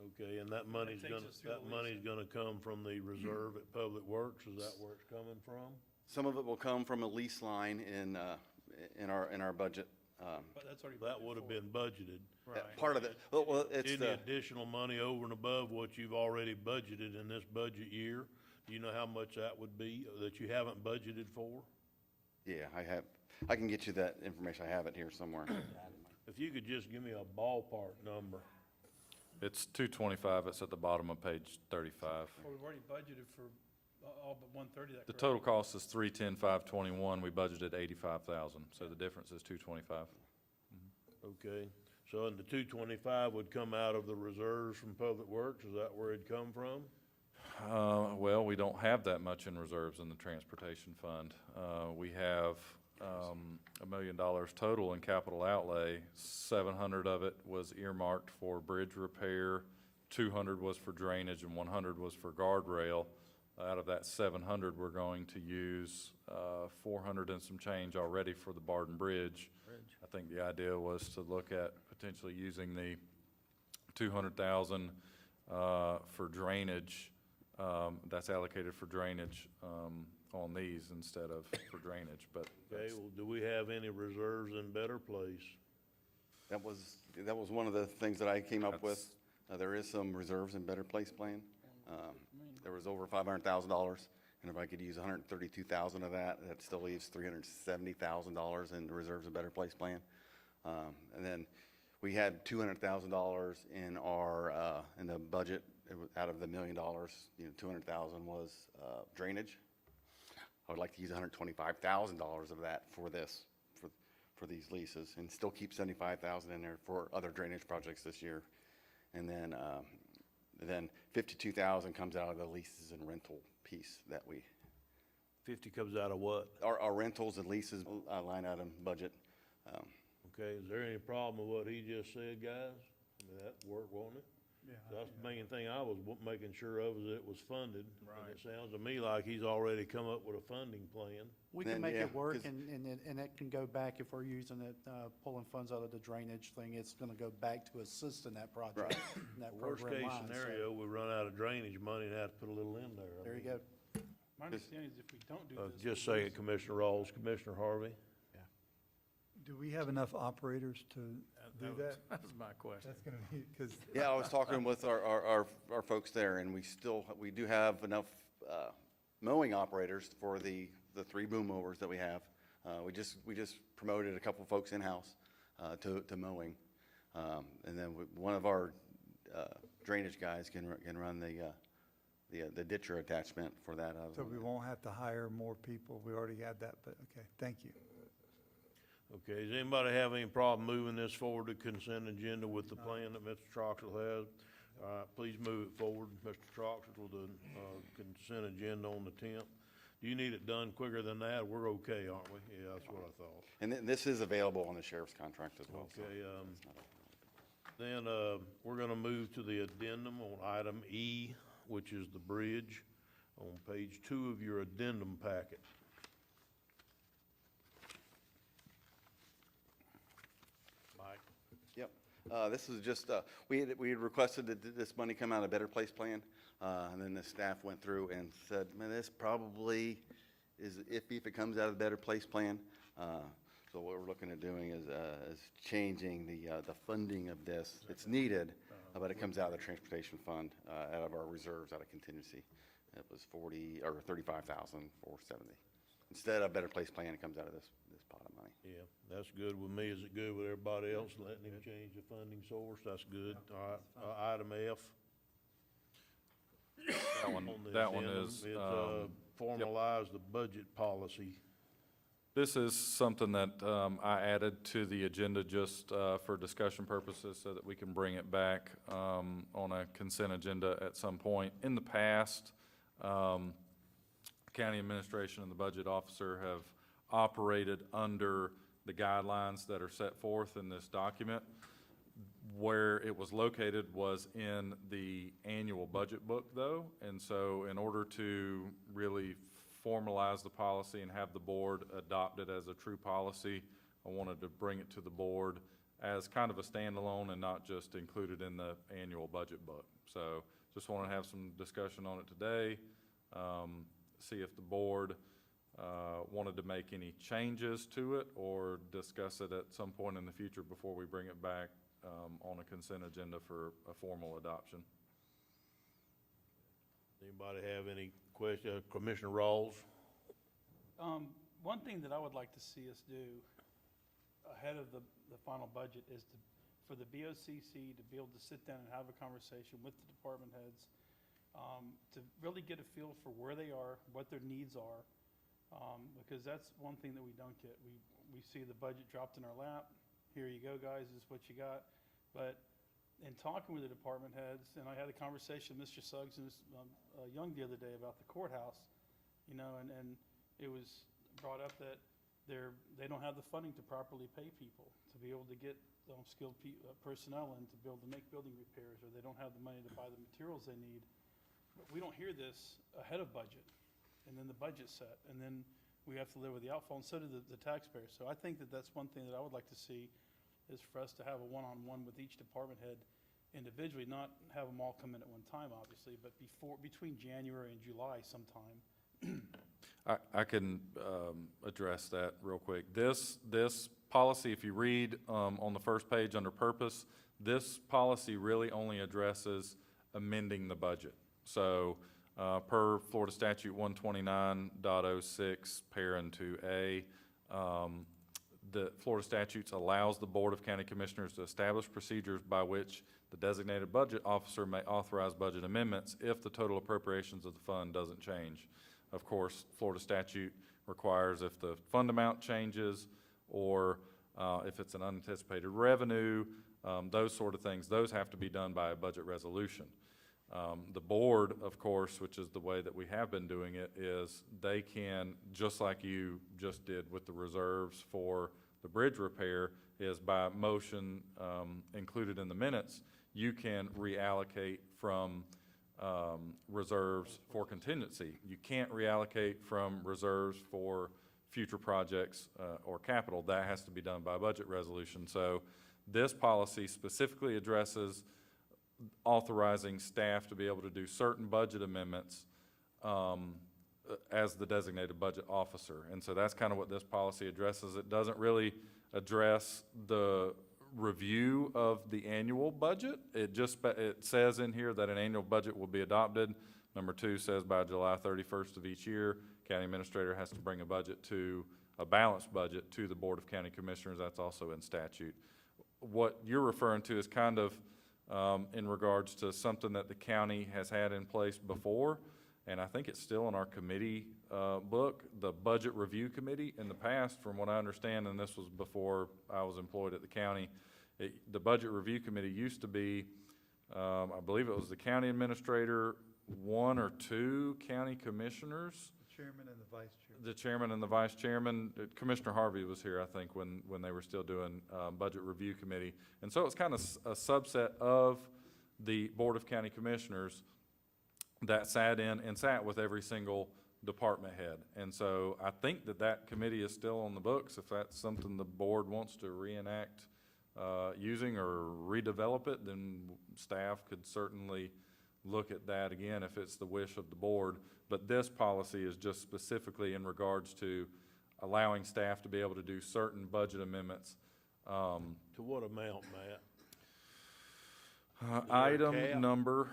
Okay, and that money's takes gonna, us through the that money's gonna come from the reserve at Public Works, is that where it's coming from? some of it will come from a lease line in our budget. But that's already. That would have been budgeted. Right. Part of it, well, it's Any the, additional money over and above what you've already budgeted in this budget year? Do you know how much that would be that you haven't budgeted for? yeah, I can get you that information. I have it here somewhere. If you could just give me a ballpark number. It's 225, it's at the bottom of page 35. Well, we've already budgeted for all but 130, that The correct? total cost is 310,521, we budgeted 85,000, so the difference is 225. Okay, so and the 225 would come out of the reserves from Public Works, is that where it'd come from? Well, we don't have that much in reserves in the transportation fund. We have $1 million total in capital outlay. 700 of it was earmarked for bridge repair, 200 was for drainage, and 100 was for guardrail. Out of that 700, we're going to use 400 and some change already for the Barden Bridge. I think the idea was to look at potentially using the 200,000 for drainage, that's allocated for drainage on these instead of for drainage, but. Okay, well, do we have any reserves in Better Place? That was one of the things that I came up with. There is some reserves in Better Place plan. There was over $500,000, and if I could use $132,000 of that, that still leaves $370,000 in the reserves in Better Place plan. And then we had $200,000 in our in the budget. Out of the $1 million, $200,000 was drainage. I would like to use $125,000 of that for these leases, and still keep $75,000 in there for other drainage projects this year. And then $52,000 comes out of the leases and rental piece that 50 comes out of what? our rentals and leases line item budget. Okay, is there any problem with what he just said, guys? I mean, that work, won't it? That's the main thing I was making sure of, is it was funded. And it sounds to me like he's already come up with a funding plan. We Then, can make yeah, it work 'cause- and it can go back if we're using it, pulling funds out of the drainage thing. It's gonna go back to assist in that project, in that Worst program case line. So, scenario, we run out of drainage money and have to put a little in there. I there you mean, go. My understanding is if we don't do this. Just we say lose it, Commissioner Rawls, Commissioner Harvey. Do we have enough operators to do that? That was my question. That's gonna be, because Yeah, I was talking with our folks there, and we do have enough mowing operators for the 3 boom mowers that we have. We just promoted a couple folks in-house to mowing. And then one of our drainage guys can run the ditcher attachment for that. so we won't have to hire more people. We already had that, but okay, thank you. Okay, does anybody have any problem moving this forward to consent agenda with the plan that Mr. Troxel has? All right, please move it forward, Mr. Troxel, with the consent agenda on the 10th. Do you need it done quicker than that? We're okay, aren't we? Yeah, that's what I thought. And this is available on the sheriff's contract as well. so Okay, it's not a- then we're gonna move to the addendum on item E, which is the bridge, on page 2 of your addendum packet. Mike? Yep. This is just, we had requested that this money come out of Better Place Plan, and then the staff went through and said, man, this probably is iffy if it comes out of the Better Place Plan. So what we're looking at doing is changing the funding of this. It's needed, but it comes out of the transportation fund, out of our reserves, out of contingency. It was 35,470. Instead of Better Place Plan, it comes out of this pot of money. Yeah, that's good with me. Is it good with everybody else, letting him change the funding source? That's good. All right, item F. on the That one addendum, is, it's, formalize the budget policy. This is something that I added to the agenda just for discussion purposes so that we can bring it back on a consent agenda at some point. In the past, county administration and the budget officer have operated under the guidelines that are set forth in this document. Where it was located was in the annual budget book, though, and so in order to really formalize the policy and have the board adopt it as a true policy, I wanted to bring it to the board as kind of a standalone and not just included in the annual budget book. So just want to have some discussion on it today, see if the board wanted to make any changes to it or discuss it at some point in the future before we bring it back on a consent agenda for a formal adoption. Anybody have any question? Commissioner Rawls? One thing that I would like to see us do ahead of the final budget is for the BOCC to be able to sit down and have a conversation with the department heads, to really get a feel for where they are, what their needs are, because that's one thing that we don't get. We see the budget dropped in our lap. Here you go, guys, this is what you got. But in talking with the department heads, and I had a conversation with Mr. Suggs and Young the other day about the courthouse, and it was brought up that they don't have the funding to properly pay people, to be able to get skilled personnel in to be able to make building repairs, or they don't have the money to buy the materials they need. But we don't hear this ahead of budget, and then the budget's set, and then we have to live with the outfall, and so do the taxpayers. So I think that that's one thing that I would like to see, is for us to have a one-on-one with each department head individually, not have them all come in at one time, obviously, but between January and July sometime. I can address that real quick. This policy, if you read on the first page under purpose, this policy really only addresses amending the budget. So per Florida Statute 129.06, parent 2A, the Florida statutes allows the Board of County Commissioners to establish procedures by which the designated budget officer may authorize budget amendments if the total appropriations of the fund doesn't change. Of course, Florida statute requires if the fund amount changes or if it's an unanticipated revenue, those sort of things, those have to be done by a budget resolution. The board, of course, which is the way that we have been doing it, is they can, just like you just did with the reserves for the bridge repair, is by motion included in the minutes, you can reallocate from reserves for contingency. You can't reallocate from reserves for future projects or capital. That has to be done by budget resolution. So this policy specifically addresses authorizing staff to be able to do certain budget amendments as the designated budget officer. And so that's kind of what this policy addresses. It doesn't really address the review of the annual budget. It says in here that an annual budget will be adopted. Number 2 says by July 31st of each year, county administrator has to bring a balanced budget to the Board of County Commissioners. That's also in statute. What you're referring to is kind of in regards to something that the county has had in place before, and I think it's still in our committee book, the Budget Review Committee. In the past, from what I understand, and this was before I was employed at the county, the Budget Review Committee used to be, I believe it was the county administrator, 1 or 2 county commissioners. The chairman and the vice chairman. The chairman and the vice chairman. Commissioner Harvey was here, I think, when they were still doing Budget Review Committee. And so it's kind of a subset of the Board of County Commissioners that sat with every single department head. And so I think that committee is still on the books. If that's something the board wants to reenact using or redevelop it, then staff could certainly look at that again if it's the wish of the board. But this policy is just specifically in regards to allowing staff to be able to do certain budget amendments. To what amount, Matt? Item number,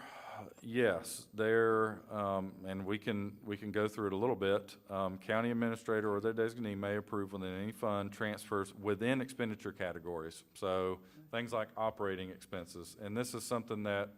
yes, there, and we can go through it a little bit. County administrator or their designee may approve within any fund transfers within expenditure categories. So things like operating expenses. And this is something that,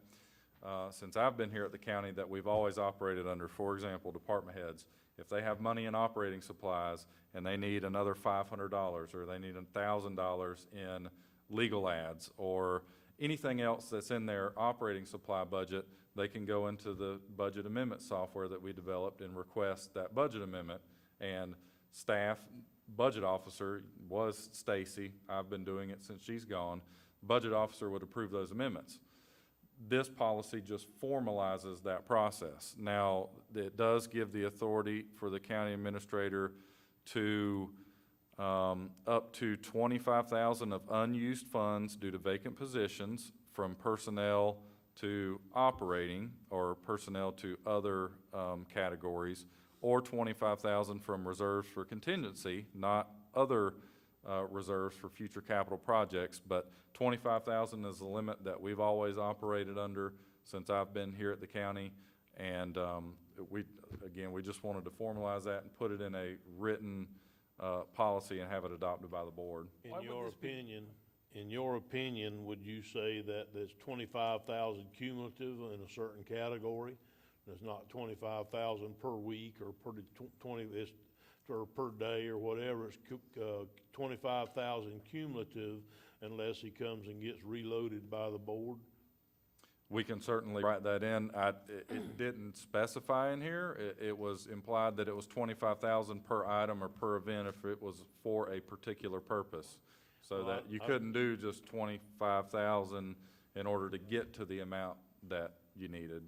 since I've been here at the county, that we've always operated under. For example, department heads, if they have money in operating supplies and they need another $500 or they need $1,000 in legal ads or anything else that's in their operating supply budget, they can go into the budget amendment software that we developed and request that budget amendment. And staff, budget officer was Stacy. I've been doing it since she's gone. Budget officer would approve those amendments. This policy just formalizes that process. Now, it does give the authority for the county administrator to up to $25,000 of unused funds due to vacant positions from personnel to operating or personnel to other categories, or $25,000 from reserves for contingency, not other reserves for future capital projects, but $25,000 is the limit that we've always operated under since I've been here at the county. And we just wanted to formalize that and put it in a written policy and have it adopted by the board. In your opinion, would you say that there's 25,000 cumulative in a certain category? There's not 25,000 per week or per day or whatever. It's 25,000 cumulative unless he comes and gets reloaded by the board? We can certainly write that in. It didn't specify in here. It was implied that it was 25,000 per item or per event if it was for a particular purpose. So that you couldn't do just 25,000 in order to get to the amount that you needed.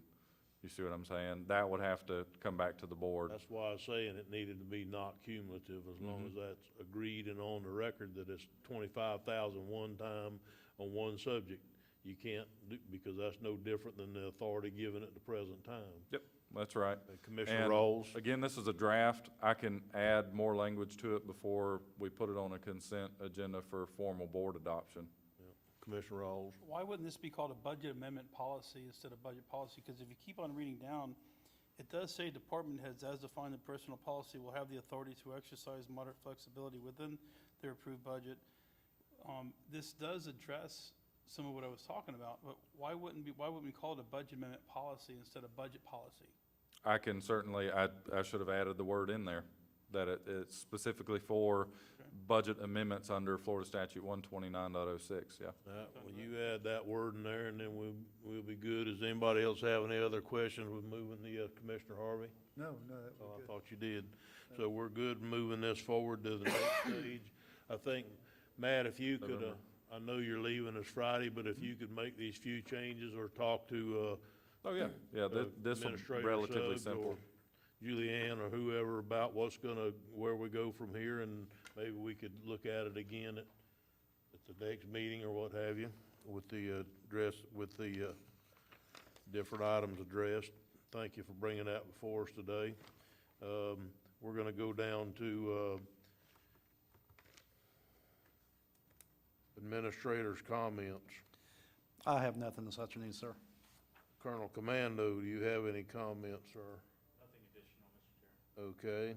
You see what I'm saying? That would have to come back to the board. That's why I was saying it needed to be not cumulative, as long as that's agreed and on the record that it's 25,000 one time on one subject. You can't do, because that's no different than the authority given at the present time. Yep, that's right. Commissioner Rolls? Again, this is a draft. I can add more language to it before we put it on a consent agenda for formal board adoption. Commissioner Rolls? Why wouldn't this be called a budget amendment policy instead of budget policy? Because if you keep on reading down, it does say department heads, as defined in personal policy, will have the authority to exercise moderate flexibility within their approved budget. This does address some of what I was talking about, but why wouldn't we call it a budget amendment policy instead of budget policy? I can certainly, I should have added the word in there, that it's specifically for budget amendments under Florida Statute 129.06, yeah. Well, you add that word in there, and then we'll be good. Does anybody else have any other questions with moving the Commissioner Harvey? No, that was good. I thought you did. So we're good moving this forward to the next stage. I think, Matt, if you could, I know you're leaving us Friday, but if you could make these few changes or talk to, Oh, yeah, yeah, this will Administrator relatively Suggs simple. or Julianne or whoever about where we go from here, and maybe we could look at it again at the next meeting or what have you, with the different items addressed. Thank you for bringing that before us today. We're gonna go down to, administrators' comments. I have nothing this afternoon, sir. Colonel Commando, do you have any comments, sir? Nothing additional, Mr. Chair. Okay,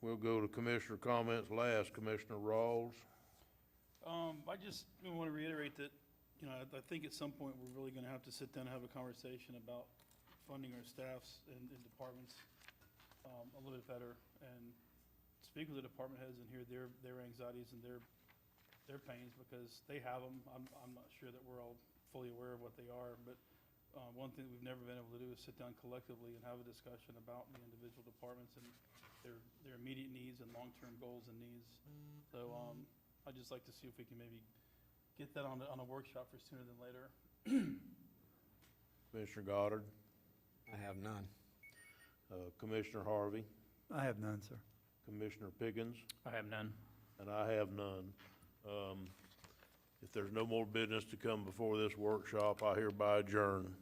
we'll go to commissioner comments last. Commissioner Rawls? I just want to reiterate that, you know, I think at some point, we're really going to have to sit down and have a conversation about funding our staffs and departments a little bit better, and speak with the department heads and hear their anxieties and their pains, because they have them. I'm not sure that we're all fully aware of what they are, but one thing we've never been able to do is sit down collectively and have a discussion about the individual departments and their immediate needs and long-term goals and needs. So I'd just like to see if we can maybe get that on a workshop for sooner than later. Commissioner Goddard? I have none. Commissioner Harvey? I have none, sir. Commissioner Pickens? I have none. And I have none. If there's no more business to come before this workshop, I hereby adjourn.